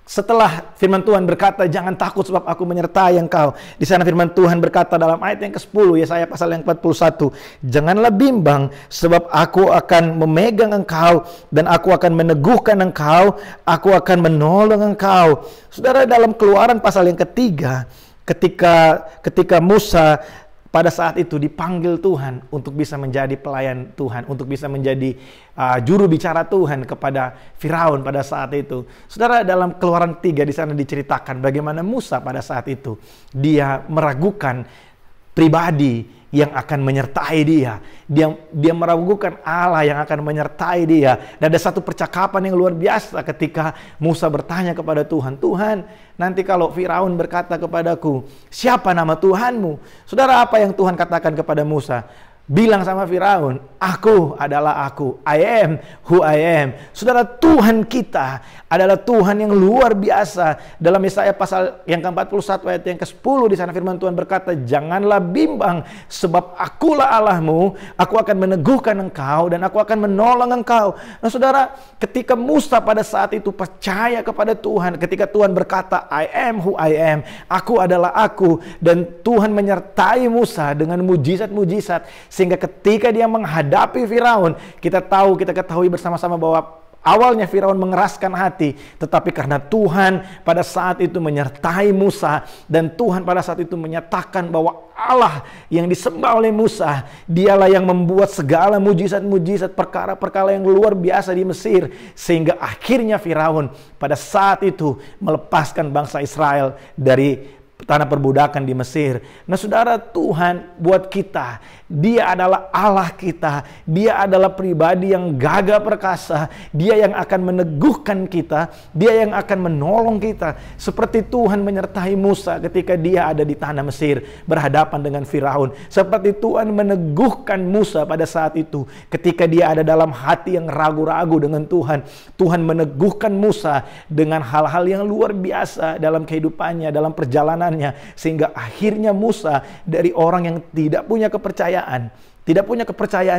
setelah firman Tuhan berkata, jangan takut sebab aku menyertai engkau. Di sana firman Tuhan berkata dalam ayat yang ke-10, Yesaya pasal yang 41. Janganlah bimbang sebab aku akan memegang engkau dan aku akan meneguhkan engkau. Aku akan menolong engkau. Saudara, dalam Keluaran pasal yang ketiga, ketika Musa pada saat itu dipanggil Tuhan untuk bisa menjadi pelayan Tuhan, untuk bisa menjadi juru bicara Tuhan kepada Firaun pada saat itu. Saudara, dalam Keluaran 3 di sana diceritakan bagaimana Musa pada saat itu dia meragukan pribadi yang akan menyertai dia. Dia meragukan Allah yang akan menyertai dia. Dan ada satu percakapan yang luar biasa ketika Musa bertanya kepada Tuhan, Tuhan, nanti kalau Firaun berkata kepadaku, siapa nama Tuhanmu? Saudara, apa yang Tuhan katakan kepada Musa? Bilang sama Firaun, aku adalah aku. I am who I am. Saudara, Tuhan kita adalah Tuhan yang luar biasa. Dalam Yesaya pasal yang ke-41 ayat yang ke-10 di sana firman Tuhan berkata, janganlah bimbang sebab akulah Allahmu. Aku akan meneguhkan engkau dan aku akan menolong engkau. Nah saudara, ketika Musa pada saat itu percaya kepada Tuhan, ketika Tuhan berkata, I am who I am. Aku adalah aku. Dan Tuhan menyertai Musa dengan mujizat-mujizat. Sehingga ketika dia menghadapi Firaun, kita ketahui bersama-sama bahwa awalnya Firaun mengeraskan hati, tetapi karena Tuhan pada saat itu menyertai Musa dan Tuhan pada saat itu menyatakan bahwa Allah yang disembah oleh Musa, dialah yang membuat segala mujizat-mujizat, perkara-perkara yang luar biasa di Mesir, sehingga akhirnya Firaun pada saat itu melepaskan bangsa Israel dari tanah perbudakan di Mesir. Nah saudara, Tuhan buat kita, Dia adalah Allah kita. Dia adalah pribadi yang gagah perkasa. Dia yang akan meneguhkan kita. Dia yang akan menolong kita. Seperti Tuhan menyertai Musa ketika dia ada di tanah Mesir berhadapan dengan Firaun. Seperti Tuhan meneguhkan Musa pada saat itu ketika dia ada dalam hati yang ragu-ragu dengan Tuhan. Tuhan meneguhkan Musa dengan hal-hal yang luar biasa dalam kehidupannya, dalam perjalanan, sehingga akhirnya Musa dari orang yang tidak punya kepercayaan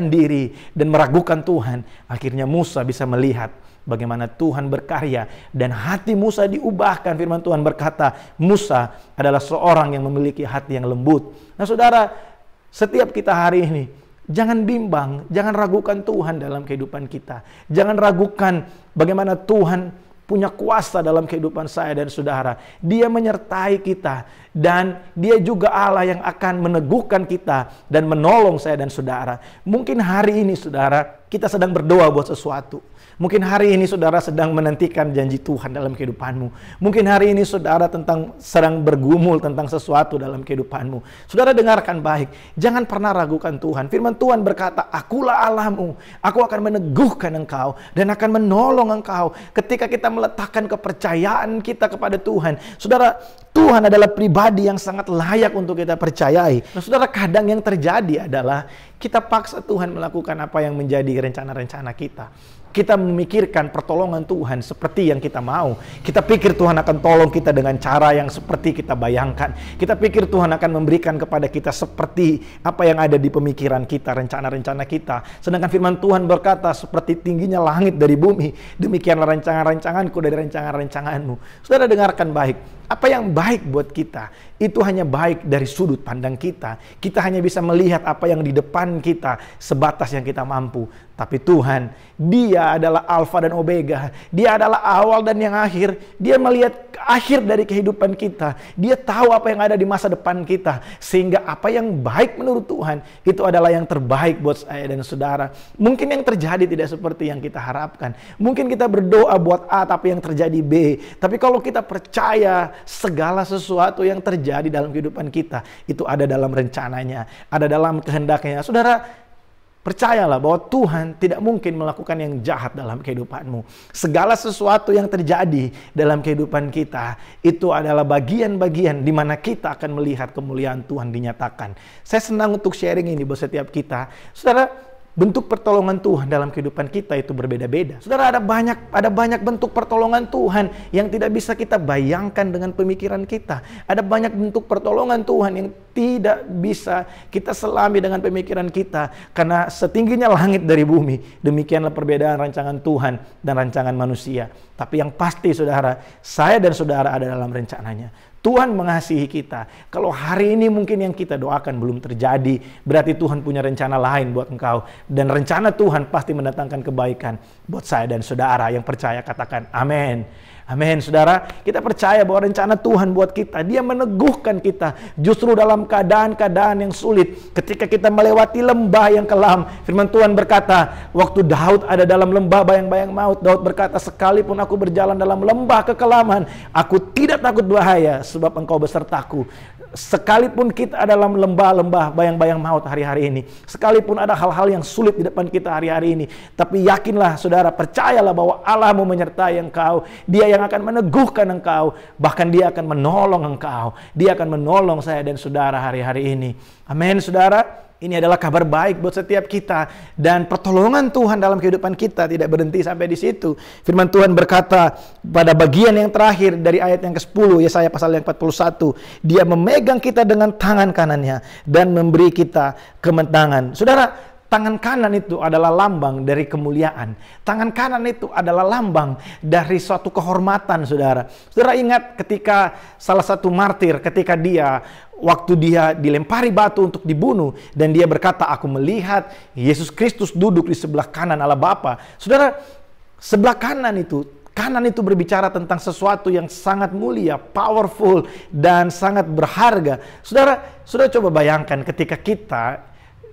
diri dan meragukan Tuhan, akhirnya Musa bisa melihat bagaimana Tuhan berkarya dan hati Musa diubahkan. Firman Tuhan berkata, Musa adalah seorang yang memiliki hati yang lembut. Nah saudara, setiap kita hari ini jangan bimbang, jangan ragukan Tuhan dalam kehidupan kita. Jangan ragukan bagaimana Tuhan punya kuasa dalam kehidupan saya dan saudara. Dia menyertai kita dan Dia juga Allah yang akan meneguhkan kita dan menolong saya dan saudara. Mungkin hari ini saudara, kita sedang berdoa buat sesuatu. Mungkin hari ini saudara sedang menantikan janji Tuhan dalam kehidupanmu. Mungkin hari ini saudara sedang bergumul tentang sesuatu dalam kehidupanmu. Saudara, dengarkan baik. Jangan pernah ragukan Tuhan. Firman Tuhan berkata, akulah Allahmu. Aku akan meneguhkan engkau dan akan menolong engkau. Ketika kita meletakkan kepercayaan kita kepada Tuhan. Saudara, Tuhan adalah pribadi yang sangat layak untuk kita percayai. Nah saudara, kadang yang terjadi adalah kita paksa Tuhan melakukan apa yang menjadi rencana-rencana kita. Kita memikirkan pertolongan Tuhan seperti yang kita mau. Kita pikir Tuhan akan tolong kita dengan cara yang seperti kita bayangkan. Kita pikir Tuhan akan memberikan kepada kita seperti apa yang ada di pemikiran kita, rencana-rencana kita. Sedangkan firman Tuhan berkata, seperti tingginya langit dari bumi, demikianlah rancangan-rancanganku dari rancangan-rancanganmu. Saudara, dengarkan baik. Apa yang baik buat kita, itu hanya baik dari sudut pandang kita. Kita hanya bisa melihat apa yang di depan kita, sebatas yang kita mampu. Tapi Tuhan, Dia adalah Alfa dan Omega. Dia adalah awal dan yang akhir. Dia melihat akhir dari kehidupan kita. Dia tahu apa yang ada di masa depan kita. Sehingga apa yang baik menurut Tuhan, itu adalah yang terbaik buat saya dan saudara. Mungkin yang terjadi tidak seperti yang kita harapkan. Mungkin kita berdoa buat A, tapi yang terjadi B. Tapi kalau kita percaya segala sesuatu yang terjadi dalam kehidupan kita, itu ada dalam rencananya, ada dalam kehendaknya. Saudara, percayalah bahwa Tuhan tidak mungkin melakukan yang jahat dalam kehidupanmu. Segala sesuatu yang terjadi dalam kehidupan kita, itu adalah bagian-bagian di mana kita akan melihat kemuliaan Tuhan dinyatakan. Saya senang untuk sharing ini buat setiap kita. Saudara, bentuk pertolongan Tuhan dalam kehidupan kita itu berbeda-beda. Saudara, ada banyak bentuk pertolongan Tuhan yang tidak bisa kita bayangkan dengan pemikiran kita. Ada banyak bentuk pertolongan Tuhan yang tidak bisa kita selami dengan pemikiran kita. Karena setingginya langit dari bumi, demikianlah perbedaan rancangan Tuhan dan rancangan manusia. Tapi yang pasti saudara, saya dan saudara ada dalam rencananya. Tuhan mengasihi kita. Kalau hari ini mungkin yang kita doakan belum terjadi, berarti Tuhan punya rencana lain buat engkau. Dan rencana Tuhan pasti mendatangkan kebaikan buat saya dan saudara. Yang percaya katakan amin. Amin, saudara. Kita percaya bahwa rencana Tuhan buat kita, Dia meneguhkan kita justru dalam keadaan-keadaan yang sulit. Ketika kita melewati lembah yang kelam, firman Tuhan berkata, waktu Daud ada dalam lembah bayang-bayang maut, Daud berkata, sekalipun aku berjalan dalam lembah kekelaman, aku tidak takut bahaya, sebab Engkau besertaku. Sekalipun kita ada dalam lembah-lembah bayang-bayang maut hari-hari ini, sekalipun ada hal-hal yang sulit di depan kita hari-hari ini, tapi yakinlah saudara, percayalah bahwa Allah mau menyertai engkau. Dia yang akan meneguhkan engkau, bahkan Dia akan menolong engkau. Dia akan menolong saya dan saudara hari-hari ini. Amin, saudara. Ini adalah kabar baik buat setiap kita. Dan pertolongan Tuhan dalam kehidupan kita tidak berhenti sampai di situ. Firman Tuhan berkata pada bagian yang terakhir dari ayat yang ke-10, Yesaya pasal yang 41. Dia memegang kita dengan tangan kanannya dan memberi kita kemenangan. Saudara, tangan kanan itu adalah lambang dari kemuliaan. Tangan kanan itu adalah lambang dari suatu kehormatan, saudara. Saudara ingat ketika salah satu martir, ketika waktu dia dilempari batu untuk dibunuh, dan dia berkata, aku melihat Yesus Kristus duduk di sebelah kanan Allah Bapa. Saudara, sebelah kanan itu berbicara tentang sesuatu yang sangat mulia, powerful, dan sangat berharga. Saudara coba bayangkan ketika kita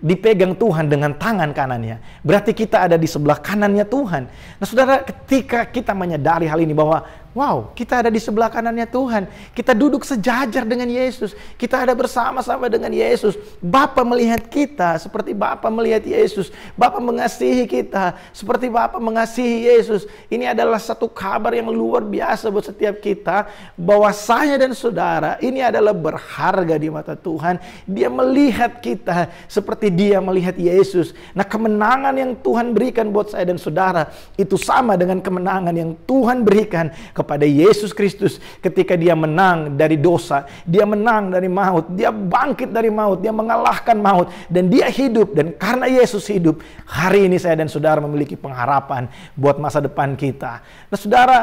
dipegang Tuhan dengan tangan kanannya, berarti kita ada di sebelah kanannya Tuhan. Nah saudara, ketika kita menyadari hal ini bahwa wow, kita ada di sebelah kanannya Tuhan. Kita duduk sejajar dengan Yesus. Kita ada bersama-sama dengan Yesus. Bapa melihat kita seperti Bapa melihat Yesus. Bapa mengasihi kita seperti Bapa mengasihi Yesus. Ini adalah satu kabar yang luar biasa buat setiap kita, bahwa saya dan saudara ini adalah berharga di mata Tuhan. Dia melihat kita seperti Dia melihat Yesus. Nah, kemenangan yang Tuhan berikan buat saya dan saudara itu sama dengan kemenangan yang Tuhan berikan kepada Yesus Kristus ketika Dia menang dari dosa, Dia menang dari maut, Dia bangkit dari maut, Dia mengalahkan maut, dan Dia hidup. Dan karena Yesus hidup, hari ini saya dan saudara memiliki pengharapan buat masa depan kita. Nah saudara,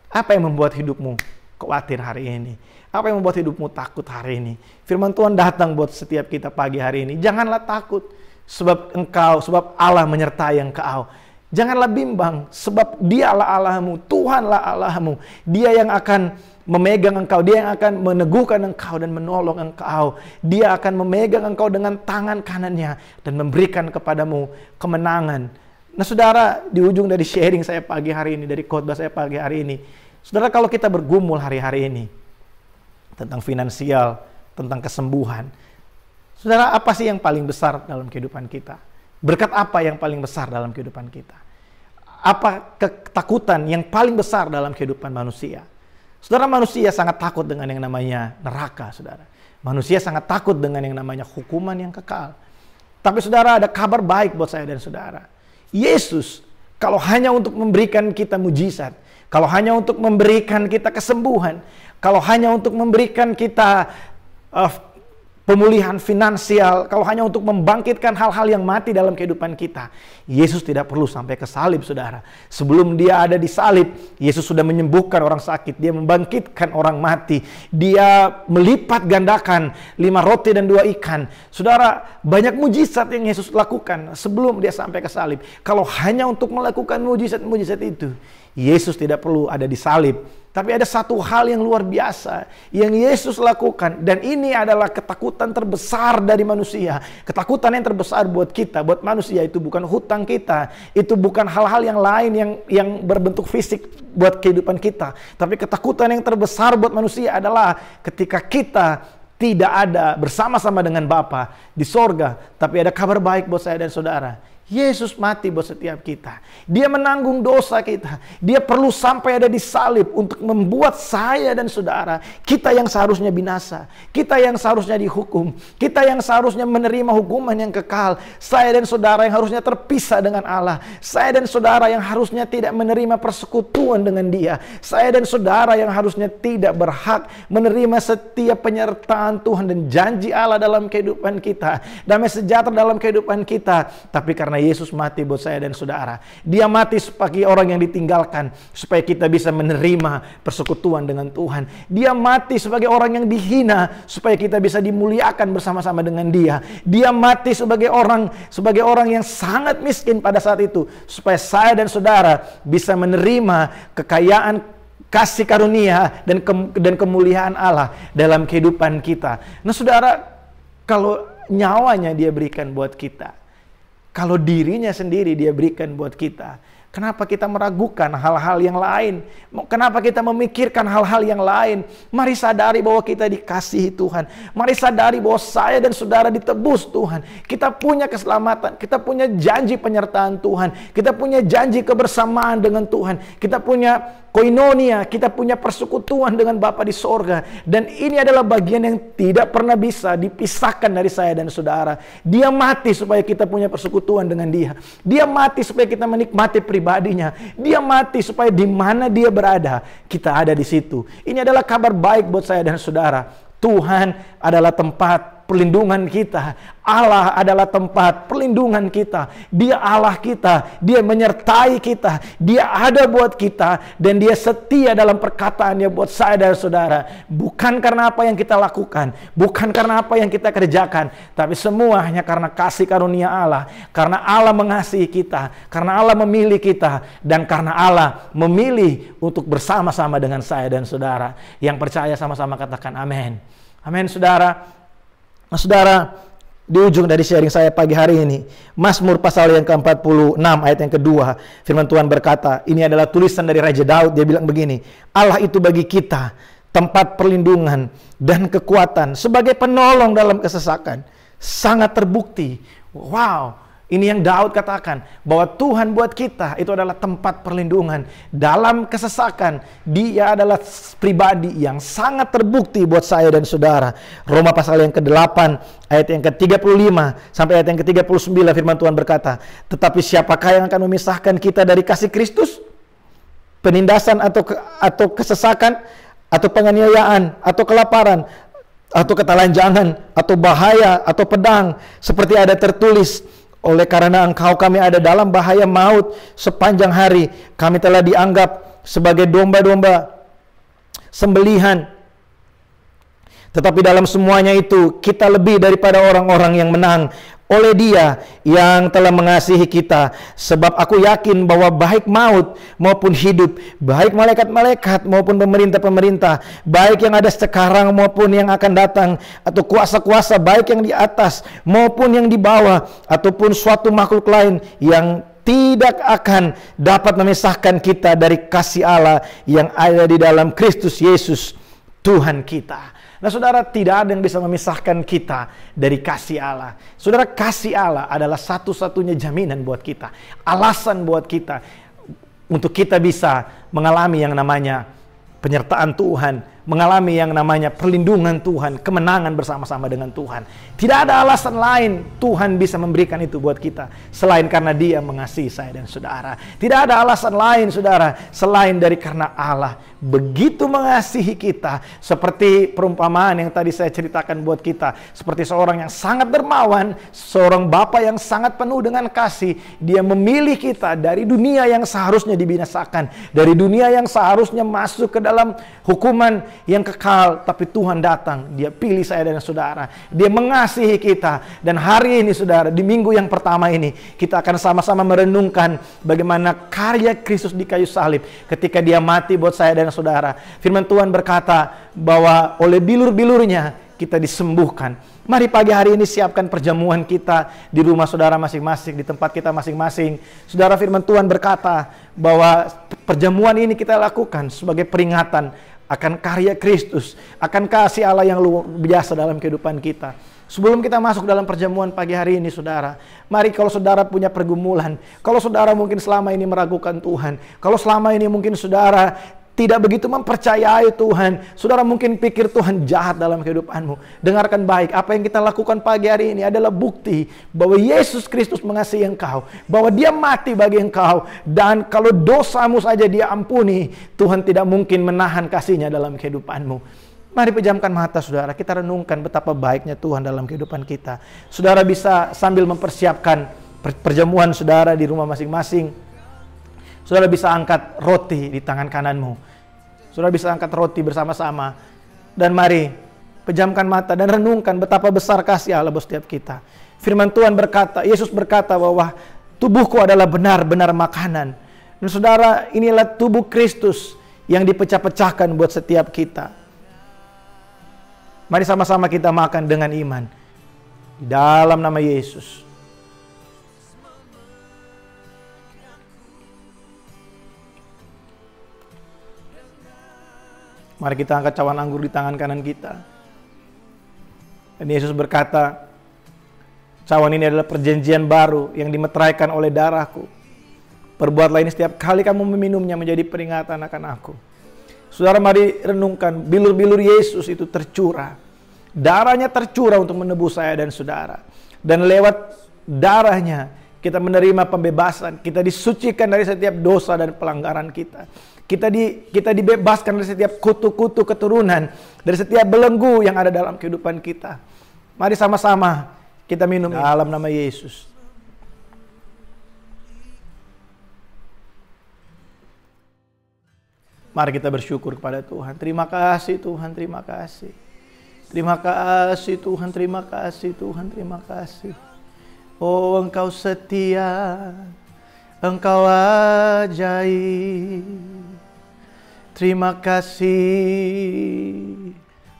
apa yang membuat hidupmu khawatir hari ini? Apa yang membuat hidupmu takut hari ini? Firman Tuhan datang buat setiap kita pagi hari ini. Janganlah takut, sebab Allah menyertai engkau. Janganlah bimbang, sebab Dialah Allahmu, Tuhanlah Allahmu. Dia yang akan memegang engkau, Dia yang akan meneguhkan engkau dan menolong engkau. Dia akan memegang engkau dengan tangan kanannya dan memberikan kepadamu kemenangan. Nah saudara, di ujung dari sharing saya pagi hari ini, dari khotbah saya pagi hari ini, saudara, kalau kita bergumul hari-hari ini tentang finansial, tentang kesembuhan, saudara, apa sih yang paling besar dalam kehidupan kita? Berkat apa yang paling besar dalam kehidupan kita? Apa ketakutan yang paling besar dalam kehidupan manusia? Saudara, manusia sangat takut dengan yang namanya neraka, saudara. Manusia sangat takut dengan yang namanya hukuman yang kekal. Tapi saudara, ada kabar baik buat saya dan saudara. Yesus, kalau hanya untuk memberikan kita mujizat, kalau hanya untuk memberikan kita kesembuhan, kalau hanya untuk memberikan kita pemulihan finansial, kalau hanya untuk membangkitkan hal-hal yang mati dalam kehidupan kita, Yesus tidak perlu sampai ke salib, saudara. Sebelum Dia ada di salib, Yesus sudah menyembuhkan orang sakit, Dia membangkitkan orang mati, Dia melipat gandakan 5 roti dan 2 ikan. Saudara, banyak mujizat yang Yesus lakukan sebelum Dia sampai ke salib. Kalau hanya untuk melakukan mujizat-mujizat itu, Yesus tidak perlu ada di salib. Tapi ada satu hal yang luar biasa yang Yesus lakukan. Dan ini adalah ketakutan terbesar dari manusia. Ketakutan yang terbesar buat kita, buat manusia, itu bukan hutang kita. Itu bukan hal-hal yang lain yang berbentuk fisik buat kehidupan kita. Tapi ketakutan yang terbesar buat manusia adalah ketika kita tidak ada bersama-sama dengan Bapa di sorga. Tapi ada kabar baik buat saya dan saudara. Yesus mati buat setiap kita. Dia menanggung dosa kita. Dia perlu sampai ada di salib untuk membuat saya dan saudara, kita yang seharusnya binasa, kita yang seharusnya dihukum, kita yang seharusnya menerima hukuman yang kekal, saya dan saudara yang harusnya terpisah dengan Allah, saya dan saudara yang harusnya tidak menerima persekutuan dengan Dia, saya dan saudara yang harusnya tidak berhak menerima setiap penyertaan Tuhan dan janji Allah dalam kehidupan kita, damai sejahtera dalam kehidupan kita. Tapi karena Yesus mati buat saya dan saudara, Dia mati sebagai orang yang ditinggalkan supaya kita bisa menerima persekutuan dengan Tuhan. Dia mati sebagai orang yang dihina supaya kita bisa dimuliakan bersama-sama dengan Dia. Dia mati sebagai orang yang sangat miskin pada saat itu supaya saya dan saudara bisa menerima kekayaan kasih karunia dan kemuliaan Allah dalam kehidupan kita. Nah saudara, kalau nyawanya Dia berikan buat kita, kalau dirinya sendiri Dia berikan buat kita, kenapa kita meragukan hal-hal yang lain? Kenapa kita memikirkan hal-hal yang lain? Mari sadari bahwa kita dikasihi Tuhan. Mari sadari bahwa saya dan saudara ditebus Tuhan. Kita punya keselamatan. Kita punya janji penyertaan Tuhan. Kita punya janji kebersamaan dengan Tuhan. Kita punya koinonia, kita punya persekutuan dengan Bapa di sorga. Dan ini adalah bagian yang tidak pernah bisa dipisahkan dari saya dan saudara. Dia mati supaya kita punya persekutuan dengan Dia. Dia mati supaya kita menikmati pribadinya. Dia mati supaya di mana Dia berada, kita ada di situ. Ini adalah kabar baik buat saya dan saudara. Tuhan adalah tempat perlindungan kita. Allah adalah tempat perlindungan kita. Dia Allah kita. Dia menyertai kita. Dia ada buat kita. Dan Dia setia dalam perkataannya buat saya dan saudara. Bukan karena apa yang kita lakukan. Bukan karena apa yang kita kerjakan. Tapi semua hanya karena kasih karunia Allah. Karena Allah mengasihi kita. Karena Allah memilih kita. Dan karena Allah memilih untuk bersama-sama dengan saya dan saudara. Yang percaya sama-sama katakan amin. Amin saudara. Nah saudara, di ujung dari sharing saya pagi hari ini, Mazmur pasal yang ke-46 ayat yang kedua, firman Tuhan berkata, ini adalah tulisan dari Raja Daud. Dia bilang begini, Allah itu bagi kita tempat perlindungan dan kekuatan sebagai penolong dalam kesesakan. Sangat terbukti. Wow, ini yang Daud katakan, bahwa Tuhan buat kita itu adalah tempat perlindungan. Dalam kesesakan, Dia adalah pribadi yang sangat terbukti buat saya dan saudara. Roma pasal yang ke-8, ayat yang ke-35 sampai ayat yang ke-39, firman Tuhan berkata, tetapi siapakah yang akan memisahkan kita dari kasih Kristus? Penindasan atau kesesakan, atau penganiayaan, atau kelaparan, atau ketelanjangan, atau bahaya, atau pedang, seperti ada tertulis, oleh karena Engkau kami ada dalam bahaya maut sepanjang hari. Kami telah dianggap sebagai domba-domba sembelihan. Tetapi dalam semuanya itu kita lebih daripada orang-orang yang menang oleh Dia yang telah mengasihi kita. Sebab aku yakin bahwa baik maut maupun hidup, baik malaikat-malaikat maupun pemerintah-pemerintah, baik yang ada sekarang maupun yang akan datang, atau kuasa-kuasa baik yang di atas maupun yang di bawah, ataupun suatu makhluk lain, yang tidak akan dapat memisahkan kita dari kasih Allah yang ada di dalam Kristus Yesus Tuhan kita. Nah saudara, tidak ada yang bisa memisahkan kita dari kasih Allah. Saudara, kasih Allah adalah satu-satunya jaminan buat kita, alasan buat kita untuk kita bisa mengalami yang namanya penyertaan Tuhan, mengalami yang namanya perlindungan Tuhan, kemenangan bersama-sama dengan Tuhan. Tidak ada alasan lain Tuhan bisa memberikan itu buat kita selain karena Dia mengasihi saya dan saudara. Tidak ada alasan lain saudara selain dari karena Allah begitu mengasihi kita. Seperti perumpamaan yang tadi saya ceritakan buat kita. Seperti seorang yang sangat dermawan, seorang bapa yang sangat penuh dengan kasih. Dia memilih kita dari dunia yang seharusnya dibinasakan, dari dunia yang seharusnya masuk ke dalam hukuman yang kekal. Tapi Tuhan datang, dia pilih saya dan saudara. Dia mengasihi kita. Dan hari ini saudara, di minggu yang pertama ini, kita akan sama-sama merenungkan bagaimana karya Kristus di kayu salib ketika dia mati buat saya dan saudara. Firman Tuhan berkata bahwa oleh bilur-bilurnya kita disembuhkan. Mari pagi hari ini siapkan perjamuan kita di rumah saudara masing-masing, di tempat kita masing-masing. Saudara, firman Tuhan berkata bahwa perjamuan ini kita lakukan sebagai peringatan akan karya Kristus, akan kasih Allah yang luar biasa dalam kehidupan kita. Sebelum kita masuk dalam perjamuan pagi hari ini saudara, mari kalau saudara punya pergumulan, kalau saudara mungkin selama ini meragukan Tuhan, kalau selama ini mungkin saudara tidak begitu mempercayai Tuhan, saudara mungkin pikir Tuhan jahat dalam kehidupanmu. Dengarkan baik, apa yang kita lakukan pagi hari ini adalah bukti bahwa Yesus Kristus mengasihi engkau, bahwa dia mati bagi engkau, dan kalau dosamu saja dia ampuni, Tuhan tidak mungkin menahan kasihnya dalam kehidupanmu. Mari pejamkan mata saudara, kita renungkan betapa baiknya Tuhan dalam kehidupan kita. Saudara bisa sambil mempersiapkan perjamuan saudara di rumah masing-masing. Saudara bisa angkat roti di tangan kananmu. Saudara bisa angkat roti bersama-sama. Dan mari pejamkan mata dan renungkan betapa besar kasih Allah buat setiap kita. Firman Tuhan berkata, Yesus berkata bahwa tubuhku adalah benar-benar makanan. Dan saudara, inilah tubuh Kristus yang dipecah-pecahkan buat setiap kita. Mari sama-sama kita makan dengan iman. Di dalam nama Yesus. Mari kita angkat cawan anggur di tangan kanan kita. Dan Yesus berkata, cawan ini adalah perjanjian baru yang dimeteraikan oleh darahku. Perbuatlah ini setiap kali kamu meminumnya menjadi peringatan akan aku. Saudara, mari renungkan, bilur-bilur Yesus itu tercurah. Darahnya tercurah untuk menebus saya dan saudara. Dan lewat darahnya kita menerima pembebasan. Kita disucikan dari setiap dosa dan pelanggaran kita. Kita dibebaskan dari setiap kutu-kutu keturunan. Dari setiap belenggu yang ada dalam kehidupan kita. Mari sama-sama kita minum dalam nama Yesus. Mari kita bersyukur kepada Tuhan. Terima kasih Tuhan, terima kasih. Terima kasih Tuhan, terima kasih Tuhan, terima kasih. Oh, Engkau setia, Engkau ajaib. Terima kasih.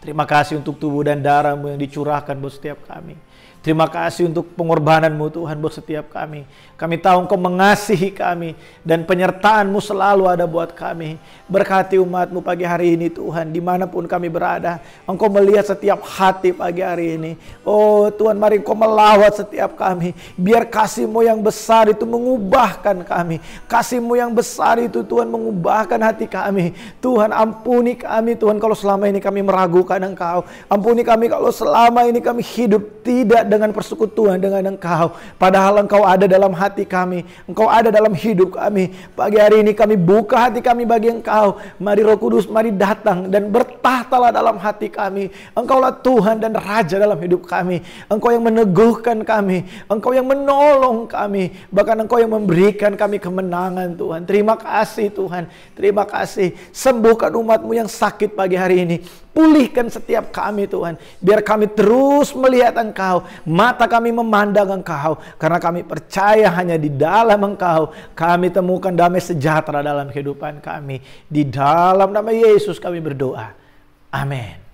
Terima kasih untuk tubuh dan darah-Mu yang dicurahkan buat setiap kami. Terima kasih untuk pengorbanan-Mu Tuhan buat setiap kami. Kami tahu Engkau mengasihi kami dan penyertaan-Mu selalu ada buat kami. Berkati umat-Mu pagi hari ini Tuhan, dimanapun kami berada. Engkau melihat setiap hati pagi hari ini. Oh Tuhan, mari Engkau melawat setiap kami. Biar kasih-Mu yang besar itu mengubahkan kami. Kasih-Mu yang besar itu Tuhan mengubahkan hati kami. Tuhan, ampuni kami Tuhan kalau selama ini kami meragukan Engkau. Ampuni kami kalau selama ini kami hidup tidak dengan persekutuan dengan Engkau. Padahal Engkau ada dalam hati kami. Engkau ada dalam hidup kami. Pagi hari ini kami buka hati kami bagi Engkau. Mari Roh Kudus, mari datang dan bertahtalah dalam hati kami. Engkaulah Tuhan dan Raja dalam hidup kami. Engkau yang meneguhkan kami. Engkau yang menolong kami. Bahkan Engkau yang memberikan kami kemenangan Tuhan. Terima kasih Tuhan. Terima kasih. Sembuhkan umat-Mu yang sakit pagi hari ini. Pulihkan setiap kami Tuhan. Biar kami terus melihat Engkau. Mata kami memandang Engkau. Karena kami percaya hanya di dalam Engkau kami temukan damai sejahtera dalam kehidupan kami. Di dalam nama Yesus kami berdoa. Amin.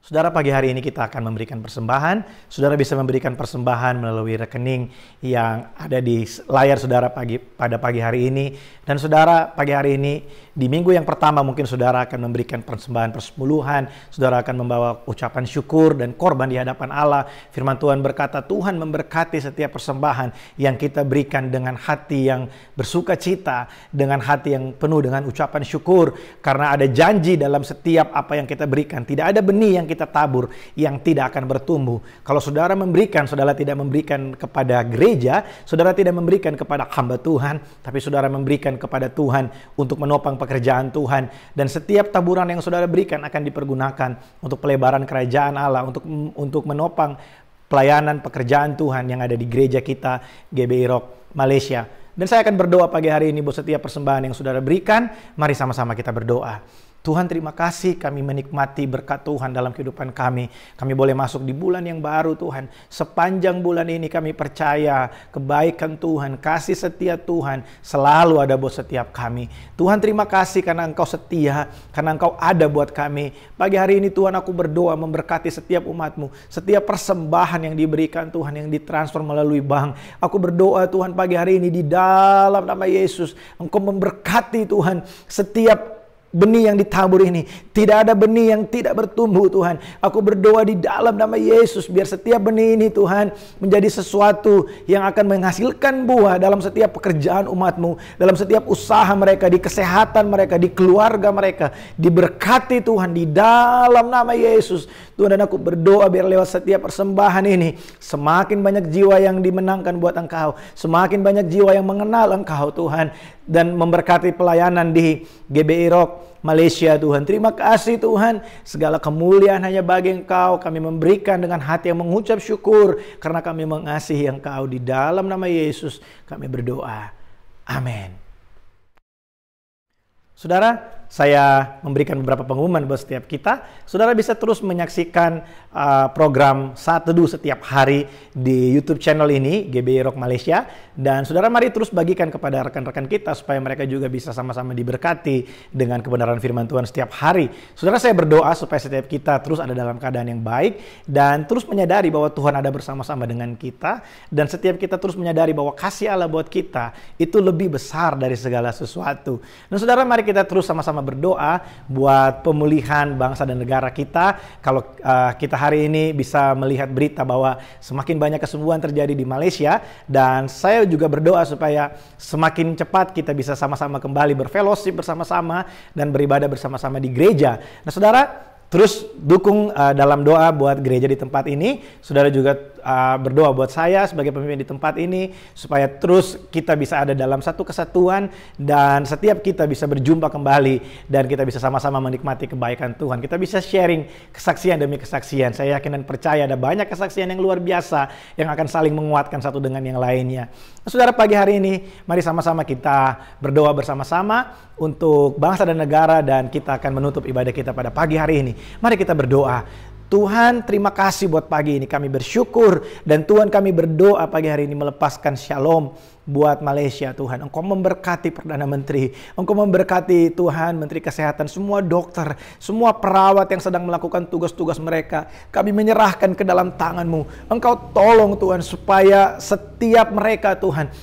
Saudara, pagi hari ini kita akan memberikan persembahan. Saudara bisa memberikan persembahan melalui rekening yang ada di layar saudara pada pagi hari ini. Dan saudara, pagi hari ini di minggu yang pertama mungkin saudara akan memberikan persembahan persepuluhan. Saudara akan membawa ucapan syukur dan korban di hadapan Allah. Firman Tuhan berkata, Tuhan memberkati setiap persembahan yang kita berikan dengan hati yang bersuka cita, dengan hati yang penuh dengan ucapan syukur. Karena ada janji dalam setiap apa yang kita berikan. Tidak ada benih yang kita kita tabur yang tidak akan bertumbuh. Kalau saudara memberikan, saudara tidak memberikan kepada gereja, saudara tidak memberikan kepada hamba Tuhan, tapi saudara memberikan kepada Tuhan untuk menopang pekerjaan Tuhan. Dan setiap taburan yang saudara berikan akan dipergunakan untuk pelebaran kerajaan Allah, untuk menopang pelayanan pekerjaan Tuhan yang ada di gereja kita, GBI Rock Malaysia. Dan saya akan berdoa pagi hari ini buat setiap persembahan yang saudara berikan. Mari sama-sama kita berdoa. Tuhan, terima kasih kami menikmati berkat Tuhan dalam kehidupan kami. Kami boleh masuk di bulan yang baru Tuhan. Sepanjang bulan ini kami percaya kebaikan Tuhan, kasih setia Tuhan selalu ada buat setiap kami. Tuhan, terima kasih karena Engkau setia, karena Engkau ada buat kami. Pagi hari ini Tuhan, aku berdoa memberkati setiap umat-Mu, setiap persembahan yang diberikan Tuhan, yang ditransfer melalui bank. Aku berdoa Tuhan pagi hari ini di dalam nama Yesus, Engkau memberkati Tuhan setiap benih yang ditabur ini. Tidak ada benih yang tidak bertumbuh Tuhan. Aku berdoa di dalam nama Yesus, biar setiap benih ini Tuhan menjadi sesuatu yang akan menghasilkan buah dalam setiap pekerjaan umat-Mu, dalam setiap usaha mereka, di kesehatan mereka, di keluarga mereka. Diberkati Tuhan di dalam nama Yesus. Tuhan, dan aku berdoa biar lewat setiap persembahan ini semakin banyak jiwa yang dimenangkan buat Engkau, semakin banyak jiwa yang mengenal Engkau Tuhan, dan memberkati pelayanan di GBI Rock Malaysia Tuhan. Terima kasih Tuhan, segala kemuliaan hanya bagi Engkau. Kami memberikan dengan hati yang mengucap syukur karena kami mengasihi Engkau. Di dalam nama Yesus kami berdoa. Amin. Saudara, saya memberikan beberapa pengumuman buat setiap kita. Saudara bisa terus menyaksikan program Saat Teduh setiap hari di YouTube channel ini, GBI Rock Malaysia. Dan saudara mari terus bagikan kepada rekan-rekan kita supaya mereka juga bisa sama-sama diberkati dengan kebenaran firman Tuhan setiap hari. Saudara, saya berdoa supaya setiap kita terus ada dalam keadaan yang baik dan terus menyadari bahwa Tuhan ada bersama-sama dengan kita. Dan setiap kita terus menyadari bahwa kasih Allah buat kita itu lebih besar dari segala sesuatu. Dan saudara, mari kita terus sama-sama berdoa buat pemulihan bangsa dan negara kita. Kalau kita hari ini bisa melihat berita bahwa semakin banyak kesembuhan terjadi di Malaysia, dan saya juga berdoa supaya semakin cepat kita bisa sama-sama kembali berfellowship bersama-sama dan beribadah bersama-sama di gereja. Nah saudara, terus dukung dalam doa buat gereja di tempat ini. Saudara juga berdoa buat saya sebagai pemimpin di tempat ini supaya terus kita bisa ada dalam satu kesatuan dan setiap kita bisa berjumpa kembali dan kita bisa sama-sama menikmati kebaikan Tuhan. Kita bisa sharing kesaksian demi kesaksian. Saya yakin dan percaya ada banyak kesaksian yang luar biasa yang akan saling menguatkan satu dengan yang lainnya. Nah, saudara, pagi hari ini mari sama-sama kita berdoa bersama-sama untuk bangsa dan negara, dan kita akan menutup ibadah kita pada pagi hari ini. Mari kita berdoa. Tuhan, terima kasih buat pagi ini. Kami bersyukur, dan Tuhan kami berdoa pagi hari ini melepaskan shalom buat Malaysia Tuhan. Engkau memberkati Perdana Menteri, Engkau memberkati Tuhan Menteri Kesehatan, semua dokter, semua perawat yang sedang melakukan tugas-tugas mereka. Kami menyerahkan ke dalam tangan-Mu. Engkau tolong Tuhan supaya setiap mereka Tuhan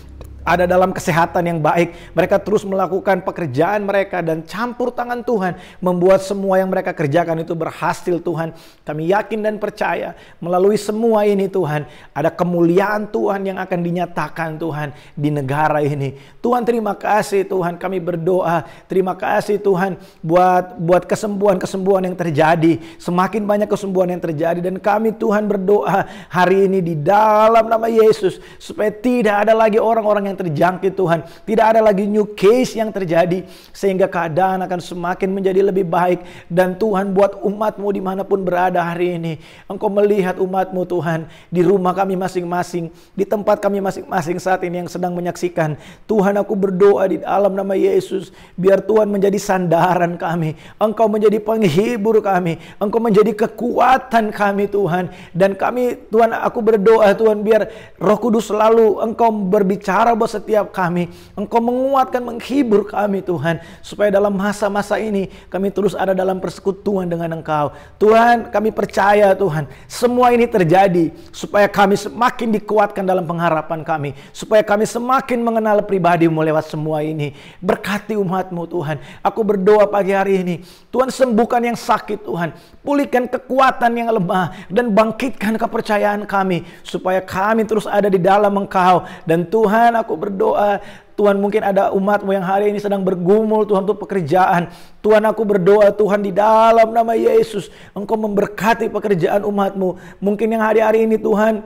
ada dalam kesehatan yang baik. Mereka terus melakukan pekerjaan mereka dan campur tangan Tuhan membuat semua yang mereka kerjakan itu berhasil Tuhan. Kami yakin dan percaya melalui semua ini Tuhan ada kemuliaan Tuhan yang akan dinyatakan Tuhan di negara ini. Tuhan, terima kasih Tuhan, kami berdoa. Terima kasih Tuhan buat kesembuhan-kesembuhan yang terjadi. Semakin banyak kesembuhan yang terjadi, dan kami Tuhan berdoa hari ini di dalam nama Yesus supaya tidak ada lagi orang-orang yang terjangkit Tuhan. Tidak ada lagi new case yang terjadi, sehingga keadaan akan semakin menjadi lebih baik. Dan Tuhan, buat umat-Mu dimanapun berada hari ini, Engkau melihat umat-Mu Tuhan di rumah kami masing-masing, di tempat kami masing-masing saat ini yang sedang menyaksikan. Tuhan, aku berdoa di dalam nama Yesus, biar Tuhan menjadi sandaran kami, Engkau menjadi penghibur kami, Engkau menjadi kekuatan kami Tuhan. Dan kami Tuhan, aku berdoa Tuhan, biar Roh Kudus selalu Engkau berbicara buat setiap kami. Engkau menguatkan, menghibur kami Tuhan, supaya dalam masa-masa ini kami terus ada dalam persekutuan dengan Engkau. Tuhan, kami percaya Tuhan, semua ini terjadi supaya kami semakin dikuatkan dalam pengharapan kami, supaya kami semakin mengenal pribadi-Mu lewat semua ini. Berkati umat-Mu Tuhan. Aku berdoa pagi hari ini, Tuhan, sembuhkan yang sakit Tuhan, pulihkan kekuatan yang lemah, dan bangkitkan kepercayaan kami supaya kami terus ada di dalam Engkau. Dan Tuhan, aku berdoa Tuhan, mungkin ada umat-Mu yang hari ini sedang bergumul Tuhan untuk pekerjaan. Tuhan, aku berdoa Tuhan di dalam nama Yesus, Engkau memberkati pekerjaan umat-Mu. Mungkin yang hari-hari ini Tuhan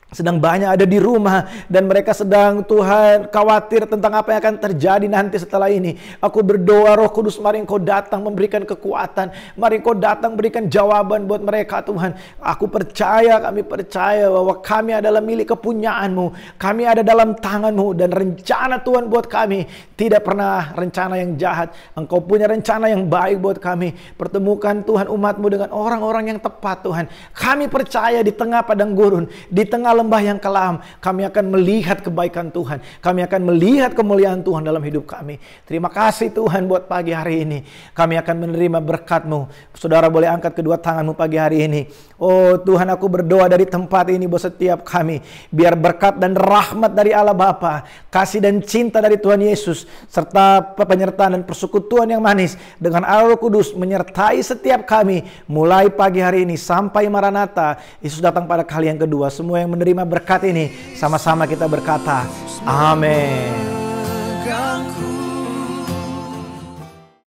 sedang banyak ada di rumah dan mereka sedang Tuhan khawatir tentang apa yang akan terjadi nanti setelah ini. Aku berdoa Roh Kudus, mari Engkau datang memberikan kekuatan, mari Engkau datang berikan jawaban buat mereka Tuhan. Aku percaya, kami percaya bahwa kami adalah milik kepunyaan-Mu, kami ada dalam tangan-Mu, dan rencana Tuhan buat kami tidak pernah rencana yang jahat. Engkau punya rencana yang baik buat kami. Pertemukan Tuhan umat-Mu dengan orang-orang yang tepat Tuhan. Kami percaya di tengah padang gurun, di tengah lembah yang kelam, kami akan melihat kebaikan Tuhan. Kami akan melihat kemuliaan Tuhan dalam hidup kami. Terima kasih Tuhan buat pagi hari ini. Kami akan menerima berkat-Mu. Saudara boleh angkat kedua tangan-Mu pagi hari ini. Oh Tuhan, aku berdoa dari tempat ini buat setiap kami. Biar berkat dan rahmat dari Allah Bapa, kasih dan cinta dari Tuhan Yesus, serta penyertaan dan persekutuan yang manis dengan Allah Roh Kudus menyertai setiap kami. Mulai pagi hari ini sampai Maranatha, Yesus datang pada kali yang kedua. Semua yang menerima berkat ini, sama-sama kita berkata, amin.